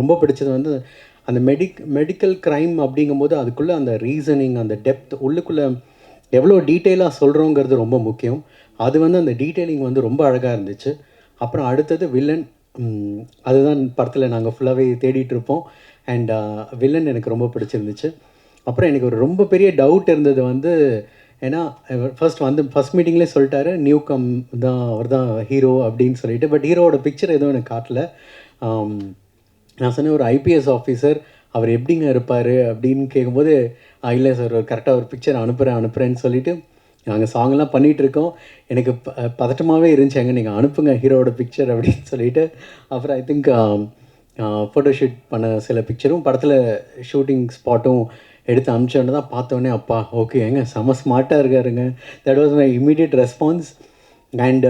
ரொம்ப பிடிச்சது வந்து அந்த மெடிக்கல் க்ரைம் அப்படிங்கும்போது அதுக்குள்ளே அந்த ரீசனிங், அந்த டெப்த் உள்ளுக்குள்ளே எவ்வளோ டீட்டெயிலாக சொல்கிறோங்கிறது ரொம்ப முக்கியம். அது வந்து அந்த டீட்டெயிலிங் வந்து ரொம்ப அழகாக இருந்துச்சு. அப்புறம் அடுத்தது வில்லன். அதுதான் படத்தில் நாங்கள் ஃபுல்லாகவே தேடிட்டுருப்போம். அண்ட் வில்லன் எனக்கு ரொம்ப பிடிச்சிருந்துச்சு. அப்புறம் எனக்கு ஒரு ரொம்ப பெரிய டவுட் இருந்தது வந்து, ஏன்னா ஃபர்ஸ்ட் மீட்டிங்லேயே சொல்லிட்டாரு, நியூ கம் தான் அவர் தான் ஹீரோ அப்படின்னு சொல்லிட்டு. பட் ஹீரோவோட பிக்சர் எதுவும் எனக்கு காட்டல. ஆம், நான் சொன்னேன் ஒரு ஐபிஎஸ் ஆஃபீஸர் அவர் எப்படிங்க இருப்பார் அப்படின்னு கேட்கும்போது, இல்லை சார் கரெக்டாக ஒரு பிக்சர் அனுப்புகிறேன்னு சொல்லிவிட்டு நாங்கள் சாங்லாம் பண்ணிகிட்ருக்கோம். எனக்கு பதட்டமாகவே இருந்துச்சாங்க, நீங்கள் அனுப்புங்க ஹீரோவோட பிக்சர் அப்படின்னு சொல்லிட்டு. அப்புறம் ஐ திங்க் ஃபோட்டோஷூட் பண்ண சில பிக்சரும் படத்தில் ஷூட்டிங் ஸ்பாட்டும் எடுத்து அனுப்பிச்சோன்னு தான் பார்த்தோன்னே, அப்பா ஓகே ஏங்க செம்ம ஸ்மார்ட்டாக இருக்காருங்க. That was my immediate response. And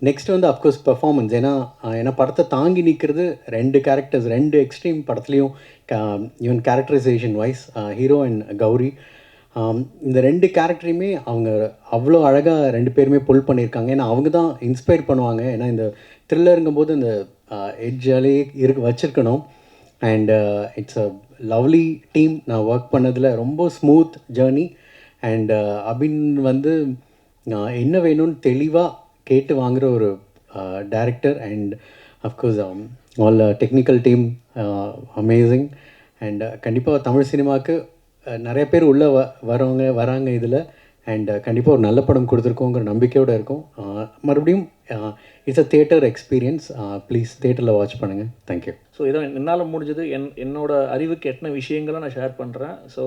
next வந்து அஃப்கோர்ஸ் பெர்ஃபார்மன்ஸ். ஏன்னா படத்தை தாங்கி நிற்கிறது 2 கேரக்டர்ஸ், 2 எக்ஸ்ட்ரீம் படத்துலேயும். Even characterization wise hero and Gowri, இந்த 2 கேரக்டரையுமே அவங்க அவ்வளோ அழகாக 2 பேருமே புல் பண்ணியிருக்காங்க. ஏன்னா அவங்க தான் இன்ஸ்பயர் பண்ணுவாங்க. ஏன்னா இந்த த்ரில்லருங்கும்போது இந்த எட்ஜாலே வச்சுருக்கணும். And it's a lovely team. நான் ஒர்க் பண்ணதில் ரொம்ப ஸ்மூத் ஜேர்னி. அண்ட் அபின் வந்து என்ன வேணும்னு தெளிவாக கேட்டு வாங்குகிற ஒரு director. And of course all technical team amazing. And கண்டிப்பாக தமிழ் சினிமாவுக்கு நிறைய பேர் உள்ளே வராங்க இதில். அண்ட் கண்டிப்பாக ஒரு நல்ல படம் கொடுத்துருக்கோங்கிற நம்பிக்கையோடு இருக்கும். மறுபடியும் it's a theatre experience. Please தியேட்டரில் வாட்ச் பண்ணுங்கள். தேங்க்யூ. ஸோ இதான் என்னால் முடிஞ்சது. என்னோடய அறிவுக்கு எட்டின விஷயங்களை நான் ஷேர் பண்ணுறேன். ஸோ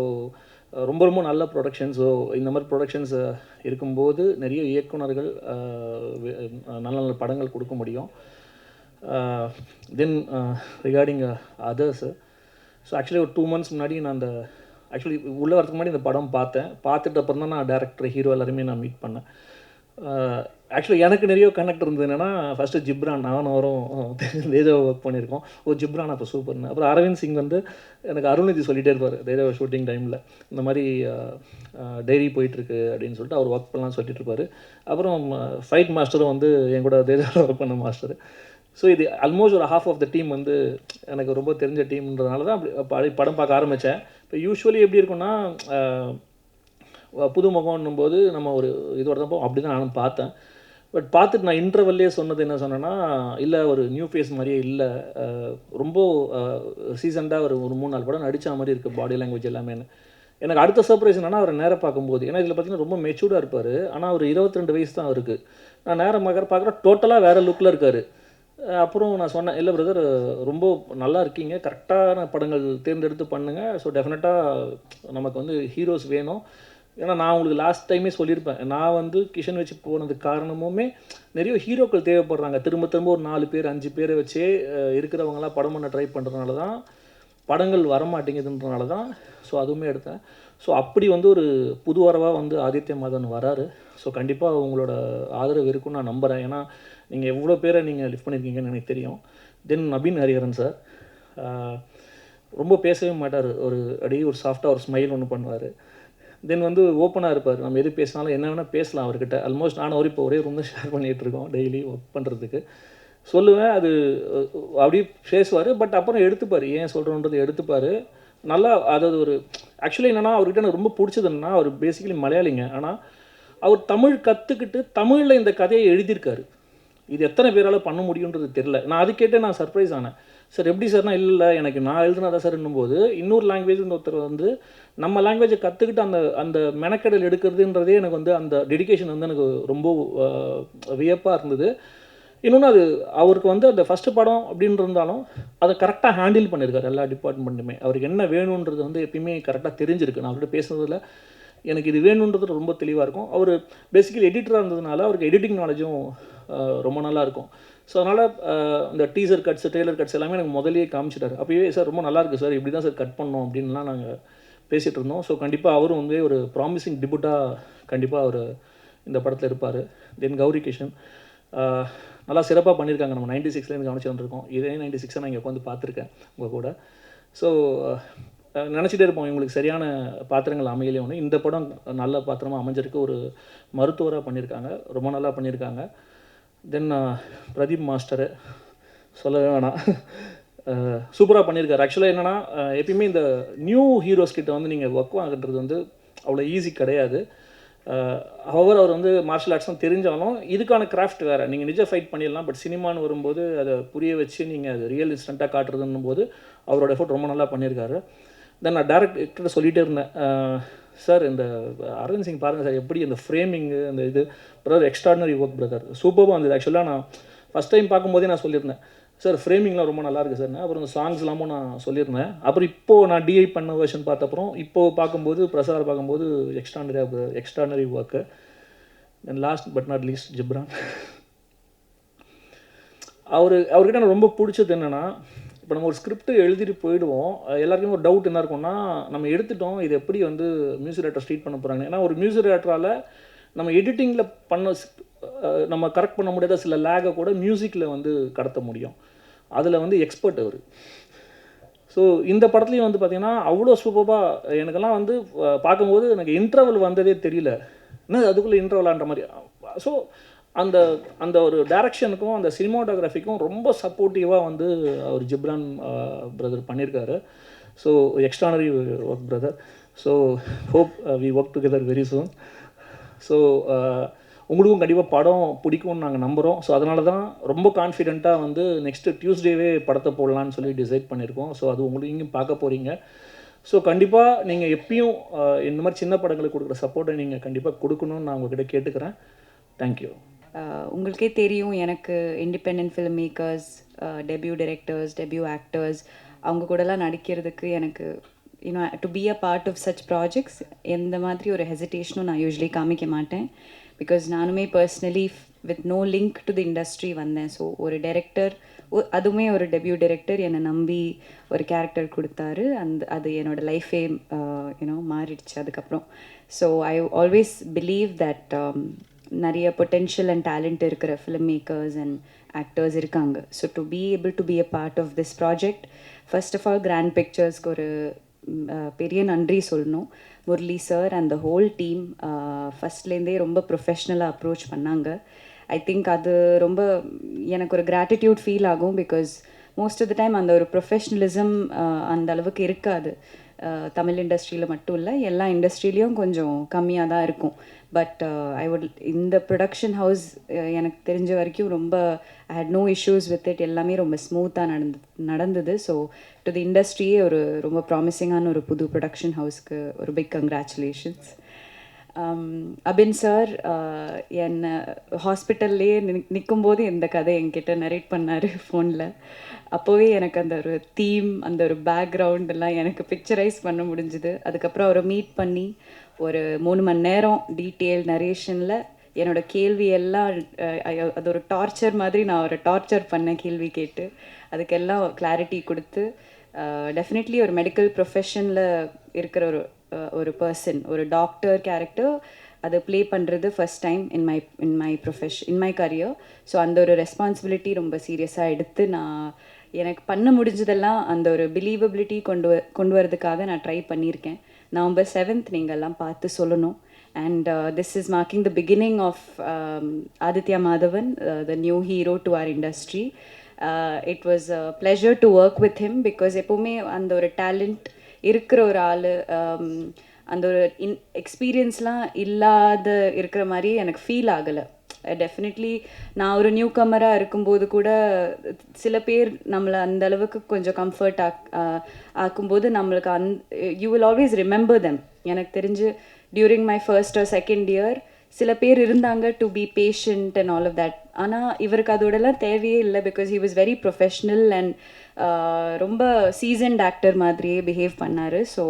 ரொம்ப ரொம்ப நல்ல ப்ரொடக்ஷன். ஸோ இந்த மாதிரி ப்ரொடக்ஷன்ஸ் இருக்கும்போது நிறைய இயக்குனர்கள் நல்ல நல்ல படங்கள் கொடுக்க முடியும். தென் ரிகார்டிங் அதர்ஸு, ஸோ ஆக்சுவலி ஒரு 2 months முன்னாடி நான் அந்த உள்ளே வரதுக்கு முன்னாடி இந்த படம் பார்த்துட்டு அப்புறம் தான் நான் டேரக்டர், ஹீரோ எல்லாருமே நான் மீட் பண்ணேன். ஆக்சுவலி எனக்கு நிறைய கனெக்ட் இருந்தது. என்னென்னா ஃபஸ்ட்டு ஜிப்ரான், நானும் அவரும் தேஜாவை ஒர்க் பண்ணியிருக்கோம். ஜிப்ரான் அப்போ சூப்பர்னு. அப்புறம் அரவிந்த் சிங் வந்து எனக்கு அருள்நிதி சொல்லிகிட்டே இருப்பார் தேஜாவை ஷூட்டிங் டைமில், இந்த மாதிரி டைரி போயிட்டுருக்கு அப்படின்னு சொல்லிட்டு அவர் ஒர்க் பண்ணலாம்னு சொல்லிட்டு இருப்பார். அப்புறம் ஃபைட் மாஸ்டரும் வந்து என் கூட தேஜாவில் ஒர்க் பண்ண மாஸ்டர். ஸோ இது ஆல்மோஸ்ட் ஒரு ஹாஃப் ஆஃப் த டீம் வந்து எனக்கு ரொம்ப தெரிஞ்ச டீம்ன்றதுனால தான் அப்படி படம் பார்க்க ஆரம்பித்தேன். இப்போ யூஸ்வலி எப்படி இருக்குன்னா, புது முகம்னும் போது நம்ம ஒரு இதோட தான் போவோம். அப்படி தான் நானும் பார்த்தேன். பட் பார்த்துட்டு நான் இன்டர்வல்லே சொன்னது என்ன சொன்னேன்னா, இல்லை ஒரு நியூ ஃபேஸ் மாதிரியே இல்லை, ரொம்ப சீசன்டாக ஒரு 3-4 படம் நடித்த மாதிரி இருக்குது பாடி லாங்குவேஜ் எல்லாமேன்னு. எனக்கு அடுத்த சர்ப்ரைஸ் என்னென்னா, அவரை நேராக பார்க்கும்போது, ஏன்னா இதில் பார்த்தீங்கன்னா ரொம்ப மெச்சூர்டாக இருப்பார். ஆனால் ஒரு 22 வயசு தான் அவருக்கு. நான் நேராக பார்க்குறேன் டோட்டலாக வேறு லுக்கில் இருக்கார். அப்புறம் நான் சொன்னேன், இல்லை பிரதர் ரொம்ப நல்லா இருக்கீங்க, கரெக்டான படங்கள் தேர்ந்தெடுத்து பண்ணுங்கள். ஸோ டெஃபினட்டாக நமக்கு வந்து ஹீரோஸ் வேணும். ஏன்னா நான் உங்களுக்கு லாஸ்ட் டைமே சொல்லியிருப்பேன், நான் வந்து கிஷன் வச்சு போனதுக்கு காரணமுமே நிறைய ஹீரோக்கள் தேவைப்படுறாங்க. திரும்ப திரும்ப ஒரு 4 பேர் 5 பேரை வச்சே இருக்கிறவங்களாம் படம் பண்ண ட்ரை பண்ணுறதுனால தான் படங்கள் வரமாட்டேங்குதுன்றனால தான் ஸோ அதுவுமே எடுத்தேன். ஸோ அப்படி வந்து ஒரு புது வரவாக வந்து ஆதித்ய மாதன் வராரு. ஸோ கண்டிப்பாக உங்களோட ஆதரவு இருக்குன்னு நான் நம்புகிறேன். ஏன்னா நீங்கள் எவ்வளோ பேரை நீங்கள் லிஃப்ட் பண்ணியிருக்கீங்கன்னு எனக்கு தெரியும். தென் நபீன் ஹரிஹரன் சார் ரொம்ப பேசவே மாட்டார். அப்படியே ஒரு சாஃப்டாக ஒரு ஸ்மைல் ஒன்று பண்ணுவார். தென் வந்து ஓப்பனாக இருப்பார். நம்ம எது பேசினாலும் என்ன வேணால் பேசலாம் அவர்கிட்ட. ஆல்மோஸ்ட் நானும் இப்போ ஒரே ரூம் தான் ஷேர் பண்ணிகிட்ருக்கோம் டெய்லி ஒர்க் பண்ணுறதுக்கு. சொல்லுவேன், அது அப்படியே பேசுவார். பட் அப்புறம் எடுத்துப்பார், ஏன் சொல்கிறோன்றது எடுத்துப்பார். நல்லா அதாவது ஒரு ஆக்சுவலி என்னென்னா, அவர்கிட்ட எனக்கு ரொம்ப பிடிச்சது என்னென்னா, அவர் பேசிக்கலி மலையாளிங்க. ஆனால் அவர் தமிழ் கற்றுக்கிட்டு தமிழில் இந்த கதையை எழுதியிருக்காரு. இது எத்தனை பேரால் பண்ண முடியுன்றது தெரில. நான் அது கேட்டு நான் சர்ப்ரைஸ் ஆனேன். சார் எப்படி சார்னா, இல்லை எனக்கு நான் எழுதுனதா சார் என்னும்போது, இன்னொரு லாங்குவேஜ் ஒருத்தர் வந்து நம்ம லாங்குவேஜை கற்றுக்கிட்டு அந்த அந்த மெனக்கெடல் எடுக்கிறதுன்றதே எனக்கு வந்து அந்த டெடிக்கேஷன் வந்து எனக்கு ரொம்ப வியப்பாக இருந்தது. இன்னொன்று, அது அவருக்கு வந்து அந்த ஃபஸ்ட்டு படம் அப்படின்னு இருந்தாலும் அதை கரெக்டாக ஹேண்டில் பண்ணியிருக்காரு எல்லா டிபார்ட்மெண்ட்டுமே. அவருக்கு என்ன வேணுன்றது வந்து எப்பயுமே கரெக்டாக தெரிஞ்சிருக்கு. நான் அவர்கிட்ட பேசுனதில் எனக்கு இது வேணுன்றது ரொம்ப தெளிவாக இருக்கும். அவர் பேசிக்கலி எடிட்டராக இருந்ததுனால அவருக்கு எடிட்டிங் நாலேஜும் ரொம்ப நல்லா இருக்கும். ஸோ அதனால் இந்த டீசர் கட்ஸ், ட்ரெய்லர் கட்ஸ் எல்லாமே எனக்கு முதலே காமிச்சிட்டாரு. அப்போயே சார் ரொம்ப நல்லாயிருக்கு சார், இப்படி தான் சார் கட் பண்ணோம் அப்படின்லாம் நாங்கள் பேசிகிட்டு இருந்தோம். ஸோ கண்டிப்பாக அவரும் வந்து ஒரு ப்ராமிசிங் டிபுட்டாக கண்டிப்பாக அவர் இந்த படத்தில் இருப்பார். தென் கௌரி கிஷன் நல்லா சிறப்பாக பண்ணியிருக்காங்க. நம்ம 96லேருந்து கவனிச்சு வந்துருக்கோம். இதே 96 நான் இங்கே உட்காந்து பார்த்துருக்கேன் உங்கள் கூட. ஸோ நினச்சிட்டே இருப்போம், இவங்களுக்கு சரியான பாத்திரங்கள் அமையலையே ஒன்று. இந்த படம் நல்ல பாத்திரமாக அமைஞ்சிருக்கு. ஒரு மருத்துவராக பண்ணியிருக்காங்க, ரொம்ப நல்லா பண்ணியிருக்காங்க. தென் பிரதீப் மாஸ்டரு சொல்லவே வேணாம். சூப்பராக பண்ணியிருக்காரு. ஆக்சுவலாக என்னென்னா எப்பயுமே இந்த நியூ ஹீரோஸ் கிட்ட வந்து நீங்கள் ஒர்க் வாங்குறது வந்து அவ்வளோ ஈஸி கிடையாது. ஹவர் அவர் வந்து மார்ஷல் ஆர்ட்ஸ்லாம் தெரிஞ்சாலும் இதுக்கான கிராஃப்ட் வேறு. நீங்கள் நிஜ ஃபைட் பண்ணிடலாம், பட் சினிமான்னு வரும்போது அதை புரிய வச்சு நீங்கள் அது ரியல் இன்ஸ்டண்ட்டாக காட்டுறதுன்னும் போது அவரோட எஃபோர்ட் ரொம்ப நல்லா பண்ணியிருக்காரு. தென் நான் டேரக்டர்கிட்ட சொல்லிகிட்டே இருந்தேன், சார் இந்த அரவிந்த் சிங் பாருங்கள் சார், எப்படி இந்த ஃப்ரேமிங்கு அந்த இது பிரதர் எக்ஸ்ட்ராடினரி ஒர்க் பிரதர் சூப்பராக இருந்தது. ஆக்சுவலாக நான் ஃபஸ்ட் டைம் பார்க்கும்போதே நான் சொல்லியிருந்தேன், சார் ஃப்ரேமிங்லாம் ரொம்ப நல்லா இருக்குது சார். அப்புறம் இந்த சாங்ஸ்லாமும் நான் சொல்லியிருந்தேன். அப்புறம் இப்போது நான் டிஐ பண்ண வெர்ஷன் பார்த்தப்பறம் இப்போது பார்க்கும்போது பிரசார் பார்க்கும்போது extraordinary work. Then last but not least Ghibran. அவர்கிட்ட எனக்கு ரொம்ப பிடிச்சது என்னென்னா, இப்போ நம்ம ஒரு ஸ்கிரிப்ட் எழுதிட்டு போயிடுவோம், எல்லாருக்குமே ஒரு டவுட் என்ன இருக்கும்னா, நம்ம எடுத்துட்டோம், இது எப்படி வந்து மியூசிக் டைரக்டர் ட்ரீட் பண்ண போகிறாங்க. ஏன்னா ஒரு மியூசிக் டைரக்டரால் நம்ம எடிட்டிங்கில் நம்ம கரெக்ட் பண்ண முடியாத சில லேகை கூட மியூசிக்கில் வந்து கடத்த முடியும். அதில் வந்து எக்ஸ்பர்ட் அவர். ஸோ இந்த படத்துலையும் வந்து பார்த்திங்கன்னா அவ்வளோ சூப்பராக எனக்கெல்லாம் வந்து பார்க்கும்போது எனக்கு இன்டர்வல் வந்ததே தெரியல, என்ன அதுக்குள்ளே இன்டர்வலான்ற மாதிரி. ஸோ அந்த அந்த ஒரு டைரக்ஷனுக்கும் அந்த சினிமாட்டோகிராஃபிக்கும் ரொம்ப சப்போர்ட்டிவாக வந்து அவர் ஜிப்ரான் பிரதர் பண்ணியிருக்காரு. So extraordinary work brother. So hope we work together very soon. So உங்களுக்கும் கண்டிப்பாக படம் பிடிக்கும்னு நாங்கள் நம்புகிறோம். ஸோ அதனால தான் ரொம்ப கான்ஃபிடென்ட்டாக வந்து நெக்ஸ்ட்டு டியூஸ்டேவே படத்தை போடலான்னு சொல்லி டிசைட் பண்ணியிருக்கோம். ஸோ அது உங்களையும் பார்க்க போகிறீங்க. ஸோ கண்டிப்பாக நீங்கள் எப்பயும் இந்த மாதிரி சின்ன படங்களுக்கு கொடுக்குற சப்போர்ட்டை நீங்கள் கண்டிப்பாக கொடுக்கணும்னு நான் உங்கள்கிட்ட கேட்டுக்கிறேன். தேங்க்யூ. உங்களுக்கே தெரியும், எனக்கு independent film makers, debut directors, debut actors அவங்க கூடலாம் நடிக்கிறதுக்கு எனக்கு to be a part of such projects எந்த மாதிரி ஒரு ஹெசிடேஷனும் நான் யூஸ்வலி காமிக்க மாட்டேன். பிகாஸ் நானுமே personally with no link to the industry வந்தேன். ஸோ ஒரு டைரக்டர், அதுவுமே ஒரு டெபியூ டைரக்டர் என்னை நம்பி ஒரு கேரக்டர் கொடுத்தாரு. அது என்னோடய லைஃபே மாறிடுச்சு அதுக்கப்புறம். So I always believe that நிறைய பொட்டென்ஷியல் அண்ட் டேலண்ட் இருக்கிற ஃபிலிம் மேக்கர்ஸ் அண்ட் ஆக்டர்ஸ் இருக்காங்க. So to be able to be a part of this project, first of all grand பிக்சர்ஸ்க்கு ஒரு பெரிய நன்றி சொல்லணும். Murali sir and the whole team ஃபஸ்ட்லேருந்தே ரொம்ப ப்ரொஃபஷ்னலாக அப்ரோச் பண்ணாங்க. ஐ திங்க் அது ரொம்ப எனக்கு ஒரு கிராட்டிடியூட் ஃபீல் ஆகும். Because most of the time அந்த ஒரு ப்ரொஃபஷ்னலிசம் அந்த அளவுக்கு இருக்காது. தமிழ் இண்டஸ்ட்ரியில் மட்டும் இல்லை, எல்லா இண்டஸ்ட்ரியிலையும் கொஞ்சம் கம்மியாக தான் இருக்கும். பட் இந்த ப்ரொடக்ஷன் ஹவுஸ் எனக்கு தெரிஞ்ச வரைக்கும் ரொம்ப I had no issues with it. எல்லாமே ரொம்ப ஸ்மூத்தாக நடந்தது. ஸோ டு தி இண்டஸ்ட்ரியே ஒரு ரொம்ப ப்ராமிசிங்கான ஒரு புது ப்ரொடக்ஷன் ஹவுஸ்க்கு ஒரு பிக் கங்க்ராச்சுலேஷன்ஸ். அபின் சார் என்னை ஹாஸ்பிட்டல்லையே நிற்கும்போது இந்த கதை என்கிட்ட நரேட் பண்ணார் ஃபோனில். அப்போவே எனக்கு அந்த ஒரு தீம், அந்த ஒரு பேக்ரவுண்ட் எல்லாம் எனக்கு பிக்சரைஸ் பண்ண முடிஞ்சுது. அதுக்கப்புறம் அவரை மீட் பண்ணி ஒரு 3 மணி நேரம் டீட்டெயில் நரேஷனில் என்னோடய கேள்வியெல்லாம் அது ஒரு டார்ச்சர் மாதிரி நான் அவரை டார்ச்சர் பண்ணேன் கேள்வி கேட்டு. அதுக்கெல்லாம் கிளாரிட்டி கொடுத்து டெஃபினெட்லி ஒரு மெடிக்கல் ப்ரொஃபஷனில் இருக்கிற ஒரு பர்சன், ஒரு டாக்டர் கேரக்டர் அதை ப்ளே பண்ணுறது first time in my career. So அந்த ஒரு ரெஸ்பான்சிபிலிட்டி ரொம்ப சீரியஸாக எடுத்து நான் எனக்கு பண்ண முடிஞ்சதெல்லாம் அந்த ஒரு பிலீவபிலிட்டி கொண்டு வரதுக்காக நான் ட்ரை பண்ணியிருக்கேன். November 7th நீங்கள் எல்லாம் பார்த்து சொல்லணும். And this is marking the beginning of Aditya Madhavan, the new hero to our industry. It was a pleasure to work with him because எப்போவுமே அந்த ஒரு டேலண்ட் இருக்கிற ஒரு ஆள், அந்த ஒரு எக்ஸ்பீரியன்ஸ்லாம் இல்லாத இருக்கிற மாதிரி எனக்கு ஃபீல் ஆகலை. டெஃபினெட்லி நான் ஒரு நியூ கம்மராக இருக்கும்போது கூட சில பேர் நம்மளை அந்த அளவுக்கு கொஞ்சம் கம்ஃபர்ட் ஆக்கும்போது நம்மளுக்கு you will always remember them. எனக்கு தெரிஞ்சு during my first or second year சில பேர் இருந்தாங்க to be patient and all of that. ஆனால் இவருக்கு அதோடலாம் தேவையே இல்லை. Because he was very professional and ரொம்ப சீசன்ட் ஆக்டர் மாதிரியே பிஹேவ் பண்ணார். So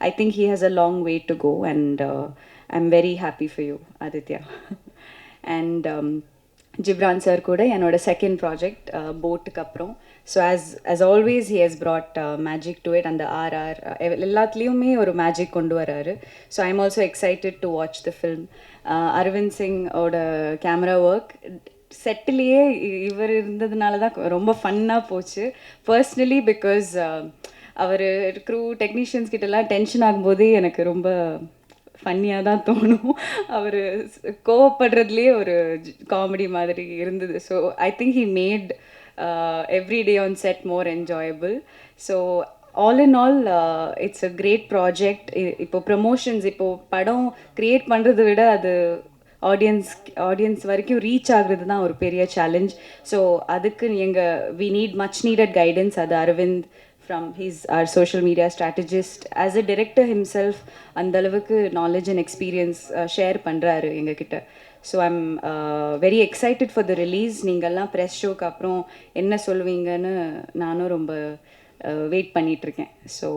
I think he has a long way to go and I am very happy for you Aditya. And Jibran sir கூட என்னோட செகண்ட் ப்ராஜெக்ட் போட்டுக்கு அப்புறம். So as always he has brought magic to it. அந்த RR எல்லாத்துலேயுமே ஒரு magic கொண்டு வராரு. So I am also excited to watch the film. Arvind சிங்கோட கேமரா ஒர்க் செட்டிலேயே இவர் இருந்ததுனால தான் ரொம்ப ஃபன்னாக போச்சு பர்ஸ்னலி. பிகாஸ் அவர் க்ரூ டெக்னீஷியன்ஸ் கிட்டலாம் டென்ஷன் ஆகும்போதே எனக்கு ரொம்ப ஃபன்னியாக தான் தோணும். அவர் கோவப்படுறதுலேயே ஒரு காமெடி மாதிரி இருந்தது. So I think he made every day on set more enjoyable. So all in all, it's a great project. இப்போ ப்ரமோஷன்ஸ், இப்போ படம் க்ரியேட் பண்ணுறதை விட அது ஆடியன்ஸ் வரைக்கும் ரீச் ஆகுறது தான் ஒரு பெரிய சேலஞ்ச். ஸோ அதுக்கு we need much needed guidance. அது Aravind from our social media strategist. As a director himself, அந்த அளவுக்கு knowledge and experience ஷேர் பண்ணுறாரு எங்ககிட்ட. So I'm very excited for the release. நீங்கள்லாம் ப்ரெஸ் ஷோக்கு அப்புறம் என்ன சொல்லுவீங்கன்னு நானும் ரொம்ப வெயிட் பண்ணிகிட்ருக்கேன். So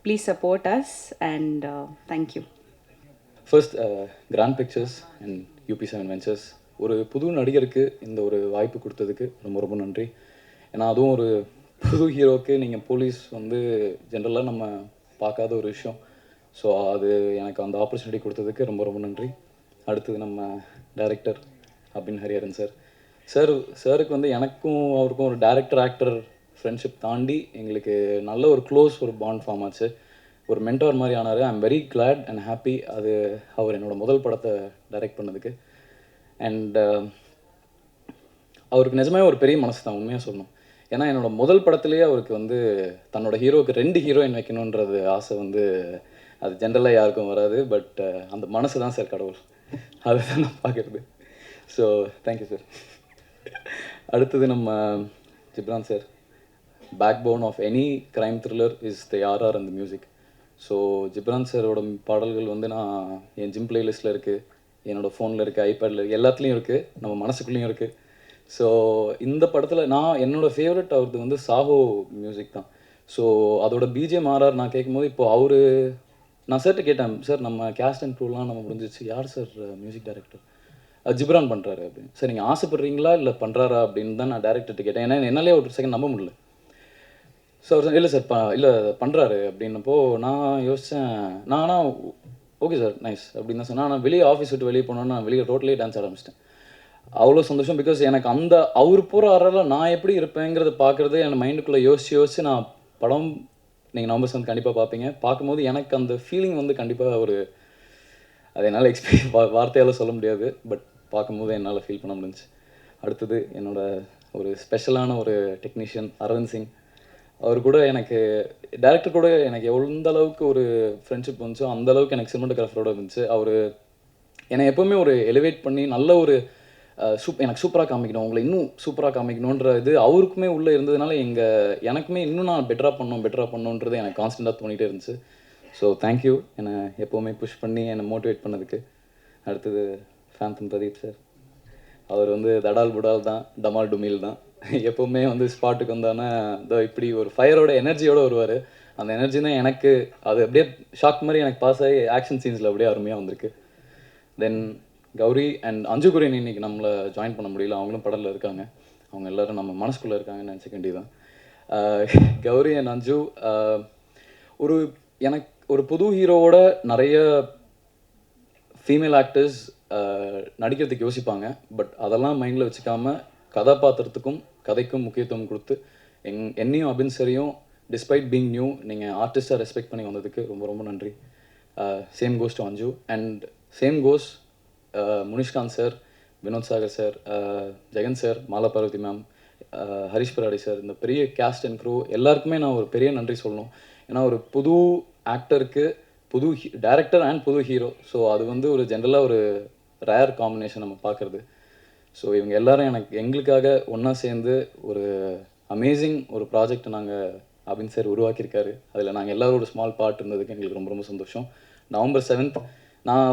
please support us and thank you. First Grand Pictures and UP7 Ventures ஒரு புது நடிகருக்கு இந்த ஒரு வாய்ப்பு கொடுத்ததுக்கு ரொம்ப ரொம்ப நன்றி. ஏன்னா அதுவும் ஒரு புது ஹீரோக்கு நீங்கள் போலீஸ் வந்து ஜென்ரலாக நம்ம பார்க்காத ஒரு விஷயம். ஸோ அது எனக்கு அந்த ஆப்பர்ச்சுனிட்டி கொடுத்ததுக்கு ரொம்ப ரொம்ப நன்றி. அடுத்தது நம்ம டைரக்டர் அபின் ஹரிஹரன் சாருக்கு வந்து எனக்கும் அவருக்கும் ஒரு டைரக்டர் ஆக்டர் ஃப்ரெண்ட்ஷிப் தாண்டி எங்களுக்கு நல்ல ஒரு க்ளோஸ் ஒரு பாண்ட் ஃபார்ம் ஆச்சு. ஒரு மென்டார் மாதிரி ஆனார். ஐ am very glad and happy அது அவர் என்னோடய முதல் படத்தை டைரக்ட் பண்ணதுக்கு. அண்ட் அவருக்கு நிஜமே ஒரு பெரிய மனசு தான், உண்மையாக சொல்லணும். ஏன்னா என்னோடய முதல் படத்துலேயே அவருக்கு வந்து தன்னோட ஹீரோவுக்கு 2 ஹீரோயின் வைக்கணுன்றது ஆசை வந்து அது ஜென்ரலாக யாருக்கும் வராது. பட் அந்த மனசு தான் சார் கடவுள், அதுதான் நான் பார்க்குறது. So thank you sir. அடுத்தது நம்ம Jibran sir. Backbone of any crime thriller is the RR அந்த மியூசிக். ஸோ ஜிப்ரான் சாரோட பாடல்கள் வந்து நான் என் ஜிம் பிளேலிஸ்ட்டில் இருக்குது, என்னோடய ஃபோனில் இருக்குது, ஐபேடில் இருக்குது, எல்லாத்துலேயும் இருக்குது, நம்ம மனசுக்குள்ளேயும் இருக்குது. ஸோ இந்த படத்தில் என்னோடய ஃபேவரட் அவரது வந்து சாஹோ மியூசிக் தான். ஸோ அதோட BGM RR நான் கேட்கும்போது இப்போது நான் சார்கிட்ட கேட்டேன், சார் நம்ம கேஸ்ட் அண்ட் க்ரூலாம் நம்ம முடிஞ்சிச்சு, யார் சார் மியூசிக் டைரக்டர்? ஜிப்ரான் பண்ணுறாரு அப்படின்னு. சார் நீங்கள் ஆசைப்படுறீங்களா இல்லை பண்ணுறாரா அப்படின்னு தான் நான் டேரக்டர்கிட்ட கேட்டேன். ஏன்னா என்னாலே ஒரு செகண்ட் நம்ப முடியல. ஸோ அவர் இல்லை சார் இல்லை பண்ணுறாரு அப்படின்னப்போ நான் யோசித்தேன். ஆனால் ஓகே சார் நைஸ் அப்படின்னு தான் சொன்னேன். நான் வெளியே ஆஃபீஸ் விட்டு வெளியே போனோன்னா நான் வெளியே ரோட்லேயே டான்ஸ் ஆரம்பிச்சிட்டேன். அவ்வளோ சந்தோஷம். பிகாஸ் எனக்கு அந்த அவர் போகிற ஆறால் நான் எப்படி இருப்பேங்கிறத பார்க்குறது என் மைண்டுக்குள்ளே யோசிச்சு நான் படம் நீங்கள் நவம்பர் 7 கண்டிப்பாக பார்ப்பீங்க. பார்க்கும்போது எனக்கு அந்த ஃபீலிங் வந்து கண்டிப்பாக அது என்னால் வார்த்தையால் சொல்ல முடியாது. பட் பார்க்கும்போது என்னால் ஃபீல் பண்ண முடிஞ்சுச்சு. அடுத்தது என்னோடய ஒரு ஸ்பெஷலான ஒரு டெக்னீஷியன் அரவிந்த் சிங். அவர் கூட எனக்கு டேரக்டர் கூட எனக்கு எந்த அளவுக்கு ஒரு ஃப்ரெண்ட்ஷிப் வந்துச்சோ அந்தளவுக்கு எனக்கு சினிமாட்டோகிராஃபரோட இருந்துச்சு. அவர் என்னை எப்போவுமே ஒரு எலிவேட் பண்ணி நல்ல ஒரு எனக்கு சூப்பராக காமிக்கணும், உங்களை இன்னும் சூப்பராக காமிக்கணுன்ற இது அவருக்குமே உள்ளே இருந்ததுனால எனக்குமே இன்னும் நான் பெட்டராக பண்ணணுன்றது எனக்கு கான்ஸ்டண்ட்டாக தோணிகிட்டே இருந்துச்சு. ஸோ தேங்க்யூ என்னை எப்போவுமே புஷ் பண்ணி என்னை மோட்டிவேட் பண்ணதுக்கு. அடுத்தது ஃபேந்தம் பிரதீப் சார். அவர் வந்து தடால் புடால் தான், டமால் டுமில் தான். எப்போவுமே வந்து ஸ்பாட்டுக்கு வந்தானே இப்படி ஒரு ஃபயரோட எனர்ஜியோடு வருவார். அந்த எனர்ஜி தான் எனக்கு அது அப்படியே ஷாக் மாதிரி எனக்கு பாஸ் ஆகி ஆக்ஷன் சீன்ஸில் அப்படியே அருமையாக வந்திருக்கு. தென் கௌரி அண்ட் அஞ்சு குரியன் இன்னைக்கு நம்மளை ஜாயின் பண்ண முடியல, அவங்களும் படத்தில் இருக்காங்க. அவங்க எல்லோரும் நம்ம மனசுக்குள்ளே இருக்காங்கன்னு நினச்சிக்க வேண்டியதான். கௌரி அண்ட் அஞ்சு எனக்கு ஒரு புது ஹீரோவோட நிறைய ஃபீமேல் ஆக்டர்ஸ் நடிக்கிறதுக்கு யோசிப்பாங்க. பட் அதெல்லாம் மைண்டில் வச்சுக்காம கதாபாத்திரத்துக்கும் கதைக்கும் முக்கியத்துவம் கொடுத்து என்னையும் அபின் சரியும் டிஸ்பைட் பீங் நியூ நீங்கள் ஆர்டிஸ்டாக ரெஸ்பெக்ட் பண்ணி வந்ததுக்கு ரொம்ப ரொம்ப நன்றி. Same goes to Anju and same goes Munishkanth sir, Vinod Sagar sir, Jagan sir, Mala Parvathi ma'am, Harish Peradi sir, இந்த பெரிய கேஸ்ட் அண்ட் க்ரூ எல்லாருக்குமே நான் ஒரு பெரிய நன்றி சொல்லணும். ஏன்னா ஒரு புது ஆக்டருக்கு புது டைரக்டர் அண்ட் புது ஹீரோ. ஸோ அது வந்து ஒரு ஜென்ரலாக ஒரு ரேர் காம்பினேஷன் நம்ம பார்க்குறது. ஸோ இவங்க எல்லோரும் எங்களுக்காக ஒன்றா சேர்ந்து ஒரு அமேசிங் ஒரு ப்ராஜெக்டை அபின் சார் உருவாக்கியிருக்காரு. அதில் நாங்கள் எல்லோரும் ஒரு ஸ்மால் பார்ட் இருந்ததுக்கு எங்களுக்கு ரொம்ப ரொம்ப சந்தோஷம். நவம்பர் 7 நான்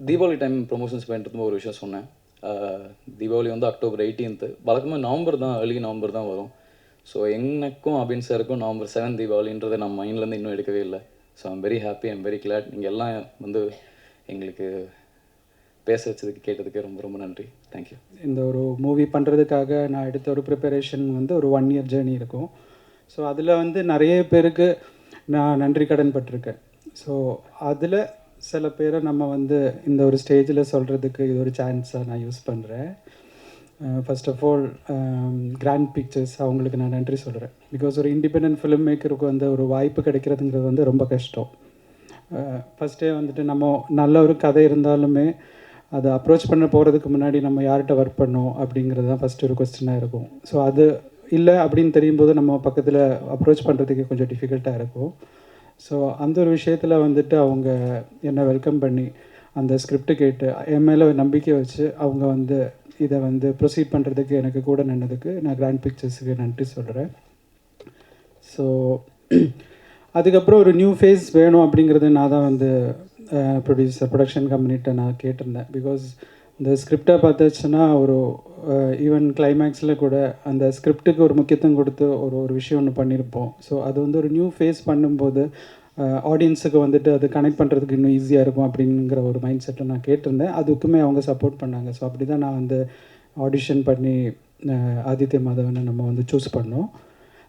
தீபாவளி டைம் ப்ரொமோஷன்ஸ் பண்ணிட்டு ஒரு விஷயம் சொன்னேன். தீபாவளி வந்து அக்டோபர் 18. வழக்கமாக நவம்பர் தான், ஏர்லி நவம்பர் தான் வரும். ஸோ எனக்கும் அபின் சாருக்கும் நவம்பர் 7 தீபாவளின்றதை நம்ம மைண்ட்லேருந்து இன்னும் எடுக்கவே இல்லை. So I'm very happy, I'm very glad. நீங்கள் எல்லாம் வந்து எங்களுக்கு பேச வச்சதுக்கு கேட்டதுக்கு ரொம்ப ரொம்ப நன்றி. தேங்க்யூ. இந்த ஒரு மூவி பண்ணுறதுக்காக நான் எடுத்த ஒரு ப்ரிப்பரேஷன் வந்து ஒரு 1 year ஜேர்னி இருக்கும். ஸோ அதில் வந்து நிறைய பேருக்கு நான் நன்றி கடன் பட்டிருக்கேன். ஸோ அதில் சில பேரை நம்ம வந்து இந்த ஒரு ஸ்டேஜில் சொல்கிறதுக்கு இது ஒரு சான்ஸாக நான் யூஸ் பண்ணுறேன். First of all Grand Pictures அவங்களுக்கு நான் நன்றி சொல்கிறேன். பிகாஸ் ஒரு இண்டிபெண்டன்ட் ஃபிலிம் மேக்கருக்கு வந்து ஒரு வாய்ப்பு கிடைக்கிறதுங்கிறது வந்து ரொம்ப கஷ்டம். ஃபஸ்ட்டே வந்துட்டு நம்ம நல்ல ஒரு கதை இருந்தாலுமே அதை அப்ரோச் பண்ண போகிறதுக்கு முன்னாடி நம்ம யார்கிட்ட ஒர்க் பண்ணோம் அப்படிங்கிறது தான் ஃபஸ்ட்டு ஒரு கொஸ்டினாக இருக்கும். ஸோ அது இல்லை அப்படின்னு தெரியும் போது நம்ம பக்கத்தில் அப்ரோச் பண்ணுறதுக்கு கொஞ்சம் டிஃபிகல்ட்டாக இருக்கும். ஸோ அந்த ஒரு விஷயத்தில் வந்துட்டு அவங்க என்னை வெல்கம் பண்ணி அந்த ஸ்கிரிப்ட் கேட்டு என் மேலே நம்பிக்கை வச்சு அவங்க வந்து இதை வந்து ப்ரொசீட் பண்ணுறதுக்கு எனக்கு கூட நின்னதுக்கு நான் கிராண்ட் பிக்சர்ஸுக்கு நன்றி சொல்கிறேன். ஸோ அதுக்கப்புறம் ஒரு நியூ ஃபேஸ் வேணும் அப்படிங்கிறது நான் தான் வந்து ப்ரொடக்ஷன் கம்பெனிகிட்ட நான் கேட்டிருந்தேன். பிகாஸ் இந்த ஸ்கிரிப்டை பார்த்தாச்சுன்னா ஒரு ஈவன் கிளைமேக்ஸில் கூட அந்த ஸ்கிரிப்டுக்கு ஒரு முக்கியத்துவம் கொடுத்து ஒரு விஷயம் ஒன்று பண்ணியிருப்போம். ஸோ அது வந்து ஒரு நியூ ஃபேஸ் பண்ணும்போது ஆடியன்ஸுக்கு வந்துட்டு அது கனெக்ட் பண்ணுறதுக்கு இன்னும் ஈஸியாக இருக்கும் அப்படிங்கிற ஒரு மைண்ட் செட்டில் நான் கேட்டிருந்தேன். அதுக்குமே அவங்க சப்போர்ட் பண்ணாங்க. ஸோ அப்படி தான் நான் வந்து ஆடிஷன் பண்ணி ஆதித்ய மாதவனை நம்ம வந்து சூஸ் பண்ணோம்.